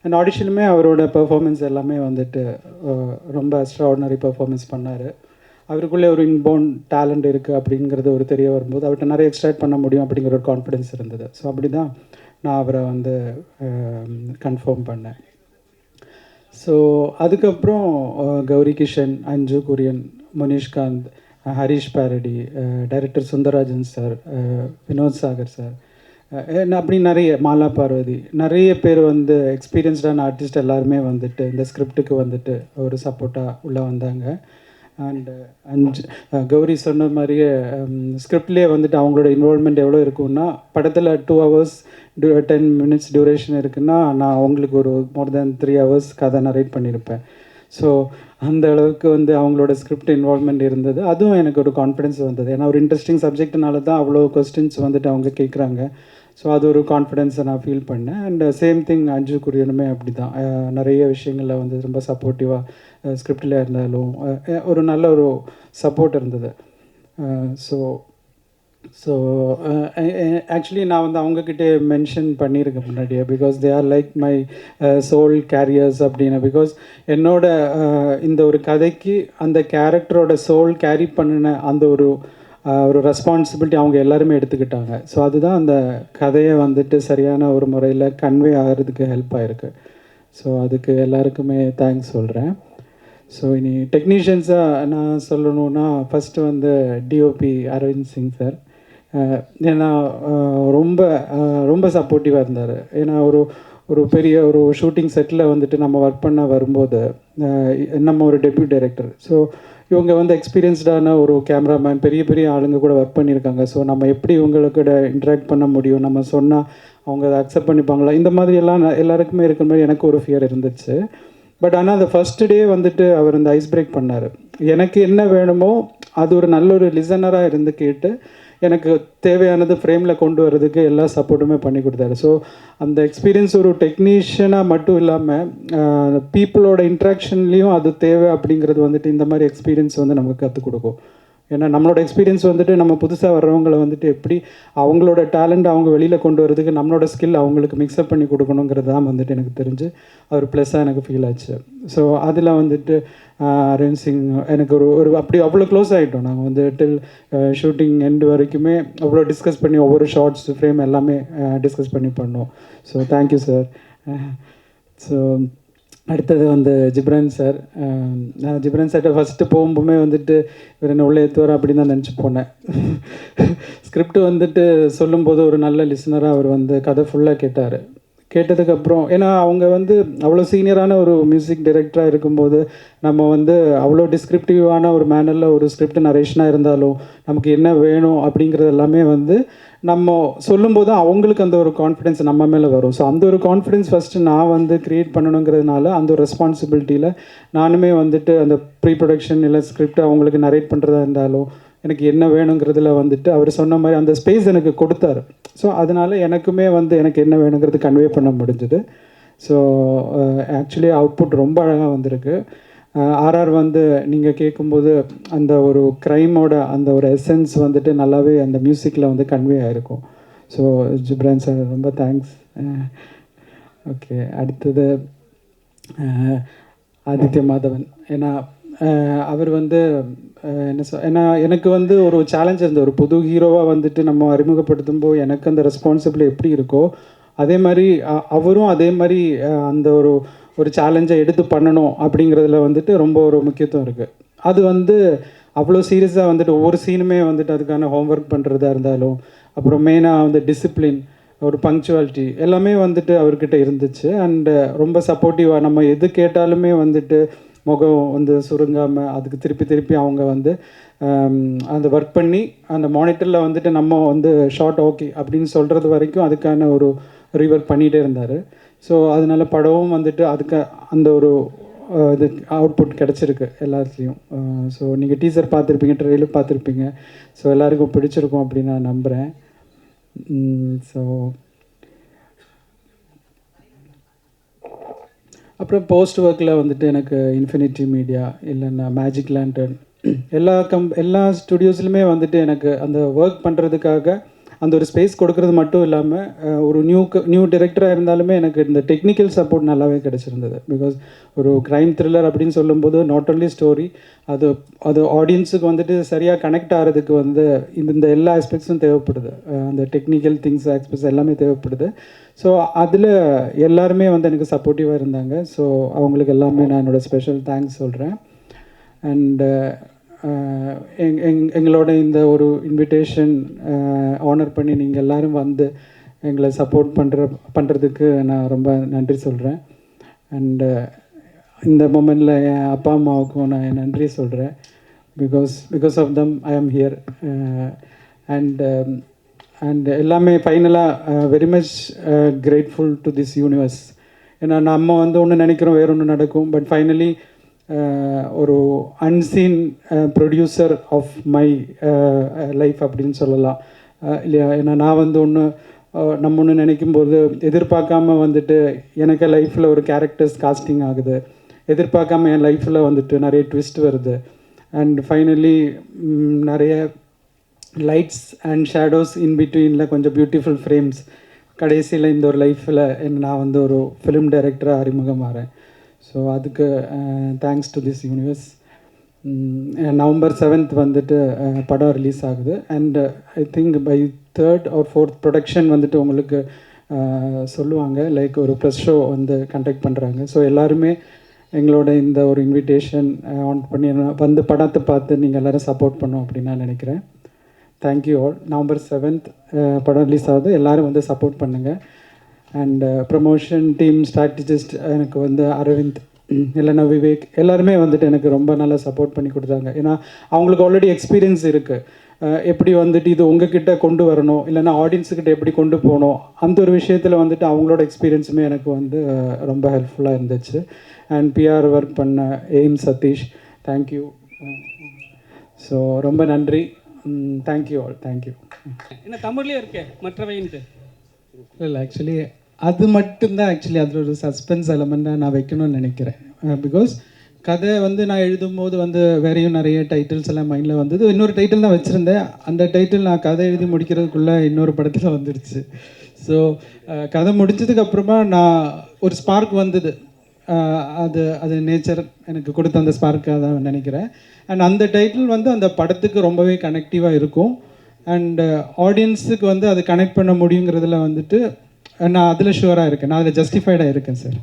அண்ட் ஆடிஷனுமே அவரோட பெர்ஃபார்மன்ஸ் எல்லாமே வந்துட்டு ரொம்ப எக்ஸ்ட்ராஆர்டினரி பெர்ஃபார்மன்ஸ் பண்ணார். அவருக்குள்ளே ஒரு இன்போர்ன் டேலண்ட் இருக்குது அப்படிங்கிறது ஒரு தெரிய வரும்போது அவர்கிட்ட நிறைய எக்ஸ்ட்ராக்ட் பண்ண முடியும் அப்படிங்கிற ஒரு கான்ஃபிடென்ஸ் இருந்தது. ஸோ அப்படி தான் நான் அவரை வந்து கன்ஃபார்ம் பண்ணேன். ஸோ அதுக்கப்புறம் கௌரி கிஷன், அஞ்சு Kurien, Munishkanth, Harish Peradi, director Sundararajan sir, Vinod Sagar sir, அப்படி நிறைய மாலா பார்வதி, நிறைய பேர் வந்து எக்ஸ்பீரியன்ஸ்டான ஆர்டிஸ்ட் எல்லாருமே வந்துட்டு இந்த ஸ்கிரிப்டுக்கு வந்துட்டு ஒரு சப்போர்ட்டாக உள்ளே வந்தாங்க. அண்ட் கௌரி சொன்ன மாதிரியே ஸ்கிரிப்ட்லேயே வந்துட்டு அவங்களோட இன்வால்மெண்ட் எவ்வளோ இருக்குன்னா, படத்தில் 2 hours 10 minutes டியூரேஷன் இருக்குன்னா நான் அவங்களுக்கு ஒரு மோர் தேன் 3 hours கதை நரேட் பண்ணியிருப்பேன். ஸோ அந்த அளவுக்கு வந்து அவங்களோட ஸ்கிரிப்ட் இன்வால்மெண்ட் இருந்தது. அதுவும் எனக்கு ஒரு கான்ஃபிடென்ஸ் வந்தது. ஏன்னா ஒரு இன்ட்ரெஸ்டிங் சப்ஜெக்ட்னால தான் அவ்வளோ கொஸ்டின்ஸ் வந்துட்டு அவங்க கேட்குறாங்க. ஸோ அது ஒரு கான்ஃபிடென்ஸை நான் ஃபீல் பண்ணேன். அண்ட் சேம் திங் அஞ்சு குரியனுமே அப்படி தான் நிறைய விஷயங்களில் வந்து ரொம்ப சப்போர்ட்டிவாக ஸ்கிரிப்டில் இருந்தாலும் ஒரு நல்ல ஒரு சப்போர்ட் இருந்தது. ஸோ ஆக்சுவலி நான் வந்து அவங்கக்கிட்டே மென்ஷன் பண்ணியிருக்கேன் முன்னாடியே. Because they are like my soul carriers அப்படின்னு. பிகாஸ் என்னோட இந்த ஒரு கதைக்கு அந்த கேரக்டரோட சோல் கேரி பண்ணின அந்த ஒரு ரெஸ்பான்சிபிலிட்டி அவங்க எல்லாருமே எடுத்துக்கிட்டாங்க. ஸோ அதுதான் அந்த கதையை வந்துட்டு சரியான ஒரு முறையில் கன்வே ஆகிறதுக்கு ஹெல்ப் ஆகிருக்கு. ஸோ அதுக்கு எல்லாருக்குமே தேங்க்ஸ் சொல்கிறேன். ஸோ இனி டெக்னீஷியன்ஸாக நான் சொல்லணுன்னா ஃபஸ்ட்டு வந்து டிஓபி அரவிந்த் சிங் சார். ஏன்னா ரொம்ப ரொம்ப சப்போர்ட்டிவாக இருந்தார். ஏன்னா ஒரு பெரிய ஒரு ஷூட்டிங் செட்டில் வந்துட்டு நம்ம ஒர்க் பண்ண வரும்போது நம்ம ஒரு டெபியூட் டைரக்டர். ஸோ இவங்க வந்து எக்ஸ்பீரியன்ஸ்டான ஒரு கேமராமேன், பெரிய பெரிய ஆளுங்க கூட ஒர்க் பண்ணியிருக்காங்க. ஸோ நம்ம எப்படி இவங்களுக்கு இன்ட்ராக்ட் பண்ண முடியும், நம்ம சொன்னால் அவங்க அதை அக்செப்ட் பண்ணிப்பாங்களா, இந்த மாதிரியெல்லாம் எல்லாருக்குமே இருக்கிற மாதிரி எனக்கு ஒரு ஃபியர் இருந்துச்சு. பட் ஆனால் அந்த ஃபஸ்ட்டு டே வந்துட்டு அவர் அந்த ஐஸ் பிரேக் பண்ணார். எனக்கு என்ன வேணுமோ அது ஒரு நல்ல ஒரு லிசனராக இருந்து கேட்டு எனக்கு தேவையானது ஃப்ரேமில் கொண்டு வர்றதுக்கு எல்லா சப்போர்ட்டுமே பண்ணி கொடுத்தாரு. ஸோ அந்த எக்ஸ்பீரியன்ஸ் ஒரு டெக்னீஷியனாக மட்டும் இல்லாமல் பீப்புளோட இன்ட்ராக்ஷன்லேயும் அது தேவை அப்படிங்கிறது வந்துட்டு இந்த மாதிரி எக்ஸ்பீரியன்ஸ் வந்து நமக்கு கற்றுக் கொடுக்கும். ஏன்னா நம்மளோட எக்ஸ்பீரியன்ஸ் வந்துட்டு நம்ம புதுசாக வர்றவங்களை வந்துட்டு எப்படி அவங்களோட டேலண்ட் அவங்க வெளியில் கொண்டு வரதுக்கு நம்மளோட ஸ்கில் அவங்களுக்கு மிக்ஸ்அப் பண்ணி கொடுக்கணுங்கிறது தான் வந்துட்டு எனக்கு தெரிஞ்சு ஒரு ப்ளஸ்ஸாக எனக்கு ஃபீல் ஆச்சு. ஸோ அதில் வந்துட்டு அரவிந்த் சிங் எனக்கு ஒரு அப்படி அவ்வளோ க்ளோஸ் ஆகிட்டோம். நாங்கள் வந்து டில் ஷூட்டிங் எண்டு வரைக்குமே அவ்வளோ டிஸ்கஸ் பண்ணி ஒவ்வொரு ஷார்ட்ஸ் ஃப்ரேம் எல்லாமே டிஸ்கஸ் பண்ணி பண்ணோம். So thank you sir. ஸோ அடுத்தது வந்து ஜிப்ரான் சார். நான் ஜிப்ரான் சார்கிட்ட ஃபஸ்ட்டு போகும்போதுமே வந்துட்டு இவர் என்ன உள்ளே ஏற்றுவார் அப்படின்னு தான் நினச்சி போனேன். ஸ்கிரிப்ட் வந்துட்டு சொல்லும்போது ஒரு நல்ல லிசனராக அவர் வந்து கதை ஃபுல்லாக கேட்டார். கேட்டதுக்கப்புறம் ஏன்னா அவங்க வந்து அவ்வளோ சீனியரான ஒரு மியூசிக் டைரக்டராக இருக்கும்போது நம்ம வந்து அவ்வளோ டிஸ்கிரிப்டிவான ஒரு மேனரில் ஒரு ஸ்கிரிப்ட் நரேஷனாக இருந்தாலும் நமக்கு என்ன வேணும் அப்படிங்கிறது எல்லாமே வந்து நம்ம சொல்லும்போது அவங்களுக்கு அந்த ஒரு கான்ஃபிடென்ஸ் நம்ம மேலே வரும். ஸோ அந்த ஒரு கான்ஃபிடென்ஸ் ஃபஸ்ட்டு நான் வந்து க்ரியேட் பண்ணணுங்கிறதுனால அந்த ஒரு ரெஸ்பான்சிபிலிட்டியில் நானுமே வந்துட்டு அந்த ப்ரீ ப்ரொடக்ஷன் இல்லை ஸ்கிரிப்ட் அவங்களுக்கு நரேட் பண்ணுறதா இருந்தாலும் எனக்கு என்ன வேணுங்கிறதுல வந்துட்டு அவர் சொன்ன மாதிரி அந்த ஸ்பேஸ் எனக்கு கொடுத்தாரு. ஸோ அதனால் எனக்குமே வந்து எனக்கு என்ன வேணுங்கிறது கன்வே பண்ண முடிஞ்சுது. ஸோ ஆக்சுவலி அவுட்புட் ரொம்ப அழகாக வந்திருக்கு. ஆர்ஆர் வந்து நீங்கள் கேட்கும்போது அந்த ஒரு க்ரைமோட அந்த ஒரு எசன்ஸ் வந்துட்டு நல்லாவே அந்த மியூசிக்கில் வந்து கன்வே ஆகிருக்கும். ஸோ ஜிப்ரான் சார் ரொம்ப தேங்க்ஸ். ஓகே, அடுத்தது ஆதித்ய மாதவன். ஏன்னா அவர் வந்து ஏன்னா எனக்கு வந்து ஒரு சேலஞ்ச் இருந்தது. ஒரு புது ஹீரோவாக வந்துட்டு நம்ம அறிமுகப்படுத்தும் போது எனக்கு அந்த ரெஸ்பான்சிபிலிட்டி எப்படி இருக்கோ அதே மாதிரி அவரும் அதே மாதிரி அந்த ஒரு சேலஞ்சை எடுத்து பண்ணணும் அப்படிங்கிறதுல வந்துட்டு ரொம்ப ஒரு முக்கியத்துவம் இருக்குது. அது வந்து அவ்வளோ சீரியஸாக வந்துட்டு ஒவ்வொரு சீனுமே வந்துட்டு அதுக்கான ஹோம்ஒர்க் பண்ணுறதா இருந்தாலும், அப்புறம் மெயினாக வந்து டிசிப்ளின், ஒரு பங்க்சுவாலிட்டி எல்லாமே வந்துட்டு அவர்கிட்ட இருந்துச்சு. அண்டு ரொம்ப சப்போர்ட்டிவாக நம்ம எது கேட்டாலுமே வந்துட்டு முகம் வந்து சுருங்காமல் அதுக்கு திருப்பி திருப்பி அவங்க வந்து அந்த ஒர்க் பண்ணி அந்த மானிட்டரில் வந்துட்டு நம்ம வந்து ஷார்ட் ஓகே அப்படின்னு சொல்கிறது வரைக்கும் அதுக்கான ஒரு ரீவொர்க் பண்ணிகிட்டே இருந்தார். ஸோ அதனால படமும் வந்துட்டு அதுக்கு அந்த ஒரு இது அவுட்புட் கிடச்சிருக்கு எல்லாத்துலேயும். ஸோ நீங்கள் டீசர் பார்த்துருப்பீங்க, ட்ரெயிலர் பார்த்துருப்பீங்க. ஸோ எல்லாருக்கும் பிடிச்சிருக்கும் அப்படின்னு நான் நம்புகிறேன். ஸோ அப்புறம் போஸ்ட் ஒர்க்கில் வந்துட்டு எனக்கு இன்ஃபினிட்டி மீடியா இல்லைன்னா மேஜிக் லேண்டர்ன் எல்லா ஸ்டுடியோஸ்லையுமே வந்துட்டு எனக்கு அந்த ஒர்க் பண்ணுறதுக்காக அந்த ஒரு ஸ்பேஸ் கொடுக்கறது மட்டும் இல்லாமல் ஒரு நியூ டிரெக்டராக இருந்தாலுமே எனக்கு இந்த டெக்னிக்கல் சப்போர்ட் நல்லாவே கிடச்சிருந்தது. பிகாஸ் ஒரு க்ரைம் த்ரில்லர் அப்படின்னு சொல்லும்போது நாட் ஒன்லி ஸ்டோரி, அது ஆடியன்ஸுக்கு வந்துட்டு சரியாக கனெக்ட் ஆகிறதுக்கு வந்து இந்த எல்லா ஆஸ்பெக்ட்ஸும் தேவைப்படுது. அந்த டெக்னிக்கல் திங்ஸ் ஆஸ்பெக்ட்ஸ் எல்லாமே தேவைப்படுது. ஸோ அதில் எல்லாருமே வந்து எனக்கு சப்போர்ட்டிவாக இருந்தாங்க. ஸோ அவங்களுக்கு எல்லாமே நான் என்னோடய ஸ்பெஷல் தேங்க்ஸ் சொல்கிறேன். அண்டு எங்களோட இந்த ஒரு இன்விடேஷன் ஆனர் பண்ணி நீங்கள் எல்லோரும் வந்து எங்களை சப்போர்ட் பண்ணுறதுக்கு நான் ரொம்ப நன்றி சொல்கிறேன். அண்டு இந்த மொமெண்டில் என் அப்பா அம்மாவுக்கும் நான் என் நன்றி சொல்கிறேன். பிகாஸ் ஆஃப் தம் ஐ ஆம் ஹியர். அண்ட் எல்லாமே ஃபைனலாக very much grateful to this universe. ஏன்னா நம்ம வந்து ஒன்று நினைக்கிறோம், வேற ஒன்று நடக்கும். பட் ஃபைனலி ஒரு unseen producer of my life அப்படின்னு சொல்லலாம் இல்லையா? ஏன்னா நான் வந்து நம்ம ஒன்று நினைக்கும்போது எதிர்பார்க்காம வந்துட்டு எனக்கு லைஃப்பில் ஒரு கேரக்டர்ஸ் காஸ்டிங் ஆகுது, எதிர்பார்க்காம என் லைஃப்பில் வந்துட்டு நிறைய ட்விஸ்ட் வருது. அண்ட் ஃபைனலி நிறைய லைட்ஸ் அண்ட் ஷேடோஸ் இன் பிட்வீனில் கொஞ்சம் பியூட்டிஃபுல் ஃப்ரேம்ஸ். கடைசியில் இந்த ஒரு லைஃப்பில் நான் வந்து ஒரு ஃபிலிம் டைரக்டராக அறிமுகமாகிறேன். ஸோ அதுக்கு thanks to this universe. November 7th வந்துட்டு படம் ரிலீஸ் ஆகுது. And I think by 3rd or 4th production வந்துட்டு உங்களுக்கு சொல்லுவாங்க, லைக் ஒரு ப்ரெஸ் ஷோ வந்து கண்டக்ட் பண்ணுறாங்க. ஸோ எல்லாருமே எங்களோட இந்த ஒரு இன்விடேஷன் ஆன் பண்ணி வந்து படத்தை பார்த்து நீங்கள் எல்லோரும் சப்போர்ட் பண்ணோம் அப்படின்னு நான் நினைக்கிறேன். Thank you all. November 7th படம் ரிலீஸ் ஆகுது, எல்லோரும் வந்து சப்போர்ட் பண்ணுங்கள். அண்ட் ப்ரமோஷன் டீம் ஸ்ட்ராட்டஜிஸ்ட் எனக்கு வந்து அரவிந்த் இல்லைன்னா விவேக் எல்லாருமே வந்துட்டு எனக்கு ரொம்ப நல்லா சப்போர்ட் பண்ணி கொடுத்தாங்க. ஏன்னா அவங்களுக்கு ஆல்ரெடி எக்ஸ்பீரியன்ஸ் இருக்குது, எப்படி வந்துட்டு இது உங்ககிட்ட கொண்டு வரணும் இல்லைன்னா ஆடியன்ஸுக்கிட்ட எப்படி கொண்டு போகணும், அந்த ஒரு விஷயத்தில் வந்துட்டு அவங்களோட எக்ஸ்பீரியன்ஸுமே எனக்கு வந்து ரொம்ப ஹெல்ப்ஃபுல்லாக இருந்துச்சு. அண்ட் பிஆர் ஒர்க் பண்ண எய்ம் சதீஷ், தேங்க்யூ. ஸோ ரொம்ப நன்றி. Thank you all. தேங்க்யூ. என்ன தமிழ்லேயே இருக்கே மற்றவைன்ட்டு இல்லை, ஆக்சுவலி அது மட்டும்தான் ஆக்சுவலி அதில் ஒரு சஸ்பென்ஸ் எலமெண்ட்டாக நான் வைக்கணும்னு நினைக்கிறேன். பிகாஸ் கதை வந்து நான் எழுதும்போது வந்து வேறையும் நிறைய டைட்டில்ஸ் எல்லாம் மைண்டில் வந்தது. இன்னொரு டைட்டில் தான் வச்சுருந்தேன், அந்த டைட்டில் நான் கதை எழுதி முடிக்கிறதுக்குள்ளே இன்னொரு படத்தில் வந்துடுச்சு. ஸோ கதை முடிஞ்சதுக்கப்புறமா நான் ஒரு ஸ்பார்க் வந்தது, அது நேச்சர் எனக்கு கொடுத்த அந்த ஸ்பார்க்காக தான் நினைக்கிறேன். அண்ட் அந்த டைட்டில் வந்து அந்த படத்துக்கு ரொம்பவே கனெக்டிவாக இருக்கும். அண்ட் ஆடியன்ஸுக்கு வந்து அது கனெக்ட் பண்ண முடியுங்கிறதுல வந்துட்டு நான் அதில் ஷுவராக இருக்கேன், நான் அதில் ஜஸ்டிஃபைடாக இருக்கேன் சார்.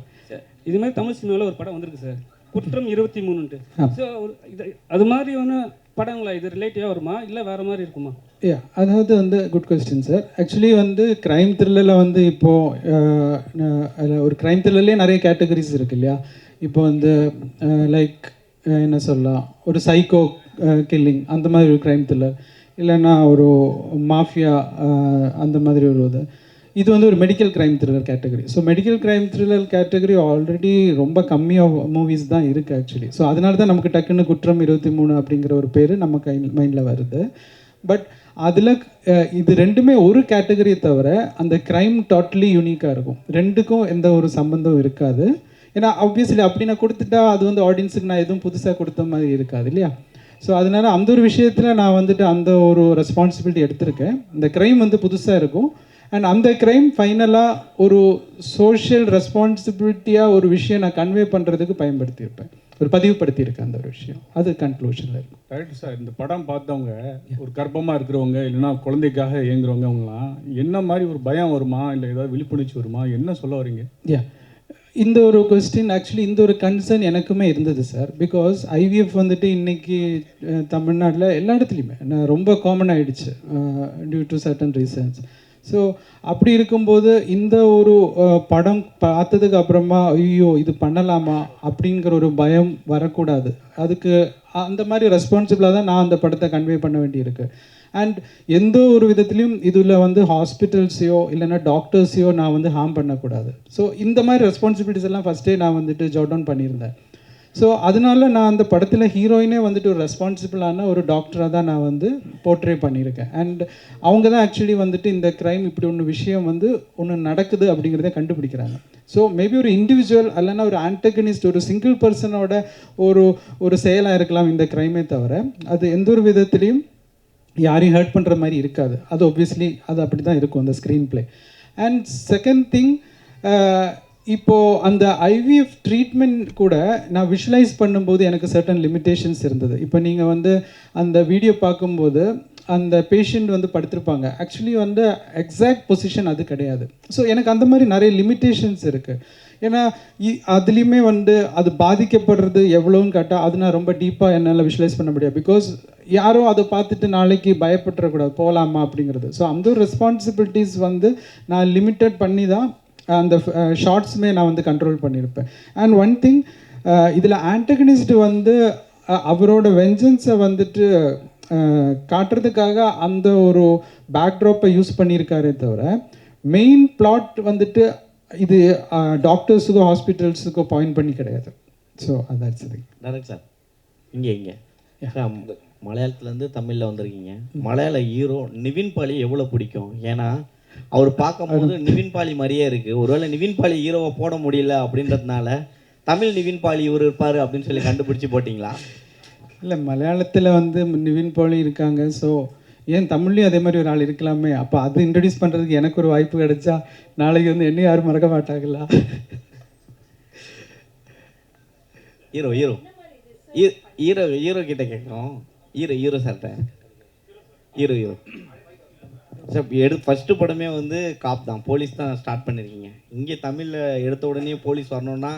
இது மாதிரி தமிழ் சினிமாவில் ஒரு படம் வந்திருக்கு சார், குற்றம் 23. ஸோ இது அது மாதிரியான படங்களா இது ரிலேட்டிவாக வருமா இல்லை வேறு மாதிரி இருக்குமா? அதாவது வந்து குட் கொஸ்டின் சார். ஆக்சுவலி வந்து க்ரைம் த்ரில்லரில் வந்து இப்போது ஒரு க்ரைம் த்ரில்லர்லேயே நிறைய கேட்டகரிஸ் இருக்குது இல்லையா? இப்போ வந்து லைக் என்ன சொல்லலாம், ஒரு சைக்கோ கில்லிங் அந்த மாதிரி ஒரு க்ரைம் த்ரில்லர், இல்லைன்னா ஒரு மாஃபியா அந்த மாதிரி ஒரு இது வந்து ஒரு medical crime thriller category. So medical crime thriller category already ரொம்ப கம்மியாக மூவிஸ் தான் இருக்குது ஆக்சுவலி. ஸோ அதனால தான் நமக்கு டக்குன்னு குற்றம் 23 அப்படிங்கிற ஒரு பேர் நம்ம மைண்டில் வருது. பட் அதில் இது ரெண்டுமே ஒரு கேட்டகரியை தவிர அந்த க்ரைம் டோட்டலி யூனிக்காக இருக்கும், ரெண்டுக்கும் எந்த ஒரு சம்மந்தம் இருக்காது. ஏன்னா ஆப்வியஸ்லி அப்படி நான் கொடுத்துட்டா அது வந்து ஆடியன்ஸுக்கு நான் எதுவும் புதுசாக கொடுத்த மாதிரி இருக்காது இல்லையா? ஸோ அதனால் அந்த ஒரு விஷயத்தில் நான் வந்துட்டு அந்த ஒரு ரெஸ்பான்சிபிலிட்டி எடுத்திருக்கேன். இந்த க்ரைம் வந்து புதுசாக இருக்கும் அண்ட் அந்த க்ரைம் ஃபைனலாக ஒரு சோஷியல் ரெஸ்பான்சிபிலிட்டியாக ஒரு விஷயம் நான் கன்வே பண்ணுறதுக்கு பயன்படுத்தியிருப்பேன், ஒரு பதிவுபடுத்தியிருக்கேன் அந்த ஒரு விஷயம். அது கன்க்ளூஷனில் இருக்கும். Correct sir. இந்த படம் பார்த்தவங்க ஒரு கர்ப்பமாக இருக்கிறவங்க இல்லைன்னா குழந்தைக்காக இயங்குறவங்க அவங்களாம் என்ன மாதிரி ஒரு பயம் வருமா இல்லை ஏதாவது விழிப்புணர்ச்சி வருமா, என்ன சொல்ல வரீங்க? இந்த ஒரு கொஸ்டின் ஆக்சுவலி இந்த ஒரு கன்சர்ன் எனக்குமே இருந்தது சார். பிகாஸ் ஐவிஎஃப் வந்துட்டு இன்றைக்கி தமிழ்நாட்டில் எல்லா இடத்துலையுமே ரொம்ப காமன் ஆகிடுச்சு due to certain reasons. So அப்படி இருக்கும்போது இந்த ஒரு படம் பார்த்ததுக்கு அப்புறமா ஐயோ இது பண்ணலாமா அப்படிங்கிற ஒரு பயம் வரக்கூடாது. அதுக்கு அந்த மாதிரி ரெஸ்பான்சிபிளாக தான் நான் அந்த படத்தை கன்வே பண்ண வேண்டியிருக்கு. அண்ட் எந்த ஒரு விதத்துலையும் இதில் வந்து ஹாஸ்பிட்டல்ஸையோ இல்லைன்னா டாக்டர்ஸையோ நான் வந்து ஹார்ம் பண்ணக்கூடாது. ஸோ இந்த மாதிரி ரெஸ்பான்சிபிலிட்டிஸ் எல்லாம் ஃபஸ்ட்டே நான் வந்துட்டு ஜாட் டவுன் பண்ணியிருந்தேன். ஸோ அதனால நான் அந்த படத்தில் ஹீரோயினே வந்துட்டு ஒரு ரெஸ்பான்சிபிளான ஒரு டாக்டராக தான் நான் வந்து போர்ட்ரே பண்ணியிருக்கேன். அண்ட் அவங்க தான் ஆக்சுவலி வந்துட்டு இந்த க்ரைம் இப்படி ஒன்று விஷயம் வந்து ஒன்று நடக்குது அப்படிங்கிறத கண்டுபிடிக்கிறாங்க. ஸோ மேபி ஒரு இண்டிவிஜுவல் இல்லைன்னா ஒரு ஆன்டகனிஸ்ட் ஒரு சிங்கிள் பர்சனோட ஒரு செயலாக இருக்கலாம் இந்த க்ரைமே தவிர அது எந்த ஒரு விதத்துலேயும் யாரையும் ஹர்ட் பண்ணுற மாதிரி இருக்காது. அது ஒப்வியஸ்லி அது அப்படி தான் இருக்கும் அந்த screen play. And second thing, இப்போது அந்த ஐவிஎஃப் ட்ரீட்மெண்ட் கூட நான் விஷுவலைஸ் பண்ணும்போது எனக்கு சர்டன் லிமிட்டேஷன்ஸ் இருந்தது. இப்போ நீங்கள் வந்து அந்த வீடியோ பார்க்கும்போது அந்த பேஷண்ட் வந்து படுத்திருப்பாங்க, ஆக்சுவலி வந்து எக்ஸாக்ட் பொசிஷன் அது கிடையாது. ஸோ எனக்கு அந்த மாதிரி நிறைய லிமிட்டேஷன்ஸ் இருக்குது. ஏன்னா அதுலேயுமே வந்து அது பாதிக்கப்படுறது எவ்வளோன்னு கேட்டால் அது நான் ரொம்ப டீப்பாக என்னால் விஷுவலைஸ் பண்ண முடியாது. பிகாஸ் யாரும் அதை பார்த்துட்டு நாளைக்கு பயப்பட்டுறக்கூடாது போகலாமா அப்படிங்கிறது. ஸோ அந்த ஒரு ரெஸ்பான்சிபிலிட்டிஸ் வந்து நான் லிமிட்டட் பண்ணி தான் அந்த ஷார்ட்ஸுமே நான் வந்து கண்ட்ரோல் பண்ணியிருப்பேன். அண்ட் ஒன் திங், இதில் ஆன்டகனிஸ்ட் வந்து அவரோட வெஞ்சன்ஸை வந்துட்டு காட்டுறதுக்காக அந்த ஒரு பேக்ட்ராப்பை யூஸ் பண்ணியிருக்காரே தவிர மெயின் பிளாட் வந்துட்டு இது டாக்டர்ஸுக்கோ ஹாஸ்பிட்டல்ஸுக்கோ பாயிண்ட் பண்ணி கிடையாது. ஸோ அதான் சரி. டேரக்ட் சார், இங்கே மலையாளத்துலேருந்து தமிழில் வந்திருக்கீங்க. மலையாள ஹீரோ நிவின் பாலி எவ்வளோ பிடிக்கும்? ஏன்னா அவர் பார்க்கும்போது நிவின் பாலி மாதிரியே இருக்குது. ஒருவேளை நிவின் பாலி ஹீரோவை போட முடியல அப்படின்றதுனால தமிழ் நிவின் பாலி இவர் இருப்பார் அப்படின்னு சொல்லி கண்டுபிடிச்சி போட்டிங்களா? இல்லை, மலையாளத்தில் வந்து நிவின் பாலி இருக்காங்க. ஸோ ஏன் தமிழ்லேயும் அதே மாதிரி ஒரு ஆள் இருக்கலாமே. அப்போ அது இன்ட்ரடியூஸ் பண்ணுறதுக்கு எனக்கு ஒரு வாய்ப்பு கிடைச்சா நாளைக்கு வந்து என்ன யாரும் மறக்க மாட்டாங்களா? ஹீரோ ஹீரோ ஹீரோ ஹீரோ கிட்ட கேட்கும். ஹீரோ சார்ட்ட ஹீரோ சார் ஃபஸ்ட்டு படமே வந்து காப் தான், போலீஸ் தான் ஸ்டார்ட் பண்ணியிருக்கீங்க. இங்கே தமிழில் எடுத்த உடனே போலீஸ் வரணுன்னா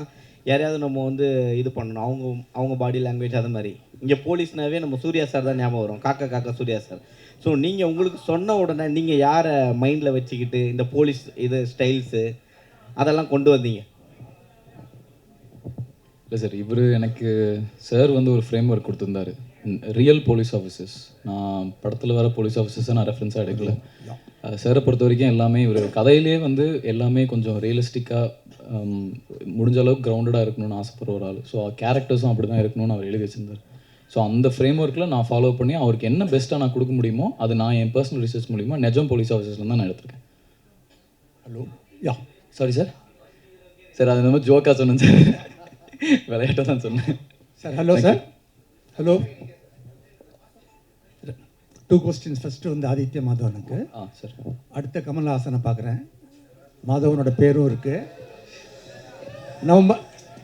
யாரையாவது நம்ம வந்து இது பண்ணணும், அவங்க பாடி லாங்குவேஜ் அது மாதிரி. இங்கே போலீஸ்னாவே நம்ம சூர்யா சார் தான் ஞாபகம் வரும், காக்கா சூர்யா சார். ஸோ நீங்கள் உங்களுக்கு சொன்ன உடனே நீங்கள் யாரை மைண்டில் வச்சுக்கிட்டு இந்த போலீஸ் இது ஸ்டைல்ஸு அதெல்லாம் கொண்டு வந்தீங்க? இல்லை சார், இவர் எனக்கு சார் வந்து ஒரு ஃப்ரேம் ஒர்க் கொடுத்துருந்தாரு, ரியல் போலீஸ் ஆஃபீஸர்ஸ். நான் படத்தில் வர போலீஸ் ஆஃபீஸர்ஸை நான் ரெஃபரன்ஸாக எடுக்கல. சாரை பொறுத்த வரைக்கும் எல்லாமே இவர் கதையிலே வந்து எல்லாமே கொஞ்சம் ரியலிஸ்டிக்காக முடிஞ்ச அளவுக்கு கிரவுண்டடாக இருக்கணும்னு ஆசைப்படுற ஒரு ஆள். ஸோ கேரக்டர்ஸும் அப்படி தான் இருக்கணும்னு அவர் எழுதி வச்சிருந்தார். ஸோ அந்த ஃப்ரேம் ஒர்க்கில் நான் ஃபாலோ பண்ணி அவருக்கு என்ன பெஸ்ட்டாக நான் கொடுக்க முடியுமோ அது நான் என் பர்சனல் ரிசர்ச் மூலிமா நிஜம் போலீஸ் ஆஃபீஸர்ஸ்ல தான் நான் எடுத்திருக்கேன். ஹலோ, யா சாரி சார் அது நம்ம ஜோக்காக சொன்னேன் சார், விளையாட்டாக தான் சொன்னேன் sir. Hello sir, hello. 2 questions. First வந்து ஆதித்ய மாதவனுக்கு. சார். அடுத்த கமல்ஹாசனை பார்க்குறேன். மாதவனோட பேரும் இருக்குது.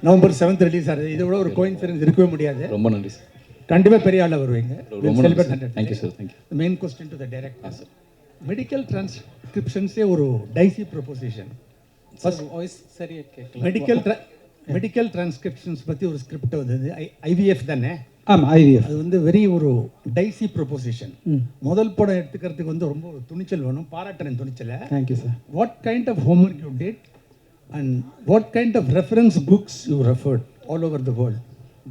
நவம்பர் 7th ரிலீஸ் ஆகுது. இதை விட ஒரு கோயின்சிடன்ஸ் இருக்கவே முடியாது. ரொம்ப நன்றி சார். கண்டிப்பாக பெரிய ஆளாக வருவீங்க. ரொம்ப நன்றி. Thank you sir. Thank you. Main question to the director sir. Medical டிரான்ஸ்கிரிப்ஷன்ஸே ஒரு டைசி ப்ரொபோசிஷன். ஃபர்ஸ்ட் வாய்ஸ் சரியாக கேட்கல. மெடிக்கல் டிரான்ஸ்கிரிப்ஷன்ஸ் பற்றி ஒரு ஸ்கிரிப்ட் வந்தது. ஐவிஎஃப் தானே? ஆமாம், ஐவிஎஃப். அது வந்து வெரி ஒரு டைசி ப்ரொபோசிஷன். முதல் படம் எடுத்துக்கிறதுக்கு வந்து ரொம்ப ஒரு துணிச்சல் வேணும். பாராட்டுறேன் துணிச்சலை. Thank you sir. What kind of homework you did and what kind of reference books you referred all over the world?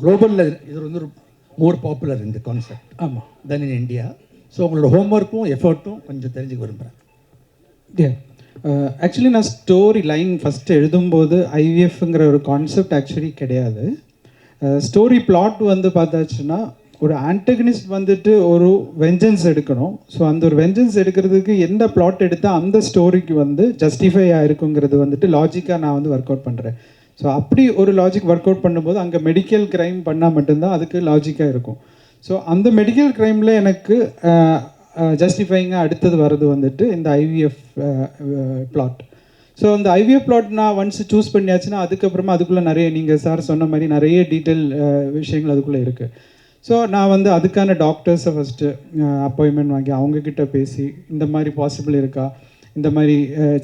குளோபலில் இது வந்து ஒரு மோர் பாப்புலர் இந்த கான்செப்ட். ஆமாம், தென் இன் இந்தியா. ஸோ உங்களோட ஹோம்ஒர்க்கும் எஃபர்ட்டும் கொஞ்சம் தெரிஞ்சுக்க விரும்புகிறேன். ஆக்சுவலி நான் ஸ்டோரி லைன் ஃபஸ்ட்டு எழுதும்போது ஐவிஎஃப்ங்கிற ஒரு கான்செப்ட் ஆக்சுவலி கிடையாது. ஸ்டோரி பிளாட் வந்து பார்த்தாச்சுன்னா ஒரு ஆன்டகனிஸ்ட் வந்துட்டு ஒரு வெஞ்சன்ஸ் எடுக்கணும். ஸோ அந்த ஒரு வெஞ்சன்ஸ் எடுக்கிறதுக்கு எந்த பிளாட் எடுத்தால் அந்த ஸ்டோரிக்கு வந்து ஜஸ்டிஃபை ஆகிருக்குங்கிறது வந்துட்டு லாஜிக்காக நான் வந்து ஒர்க் அவுட் பண்ணுறேன். ஸோ அப்படி ஒரு லாஜிக் ஒர்க் அவுட் பண்ணும்போது அங்கே மெடிக்கல் க்ரைம் பண்ணால் மட்டும்தான் அதுக்கு லாஜிக்காக இருக்கும். ஸோ அந்த மெடிக்கல் க்ரைமில் எனக்கு ஜஸ்டிஃபைங்காக அடுத்தது வர்றது வந்துட்டு இந்த ஐவிஎஃப் பிளாட். ஸோ அந்த ஐவிஎஃப் பிளாட் நான் ஒன்ஸ் சூஸ் பண்ணியாச்சுன்னா அதுக்கப்புறமா அதுக்குள்ளே நிறைய நீங்கள் சார் சொன்ன மாதிரி நிறைய டீட்டெயில் விஷயங்கள் அதுக்குள்ளே இருக்குது. ஸோ நான் வந்து அதுக்கான டாக்டர்ஸை ஃபஸ்ட்டு அப்பாயின்மெண்ட் வாங்கி அவங்கக்கிட்ட பேசி இந்த மாதிரி பாசிபிள் இருக்கா, இந்த மாதிரி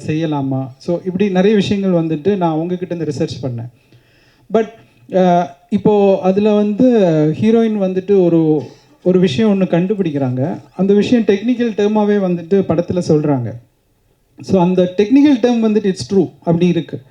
செய்யலாமா, ஸோ இப்படி நிறைய விஷயங்கள் வந்துட்டு நான் அவங்கக்கிட்ட இந்த ரிசர்ச் பண்ணேன். பட் இப்போது அதில் வந்து ஹீரோயின் வந்துட்டு ஒரு விஷயம் ஒன்று கண்டுபிடிக்கிறாங்க. அந்த விஷயம் டெக்னிக்கல் டேர்மாகவே வந்துட்டு படத்தில் சொல்கிறாங்க. ஸோ அந்த டெக்னிக்கல் டேர்ம் வந்துட்டு இட்ஸ் ட்ரூ அப்படி இருக்குது.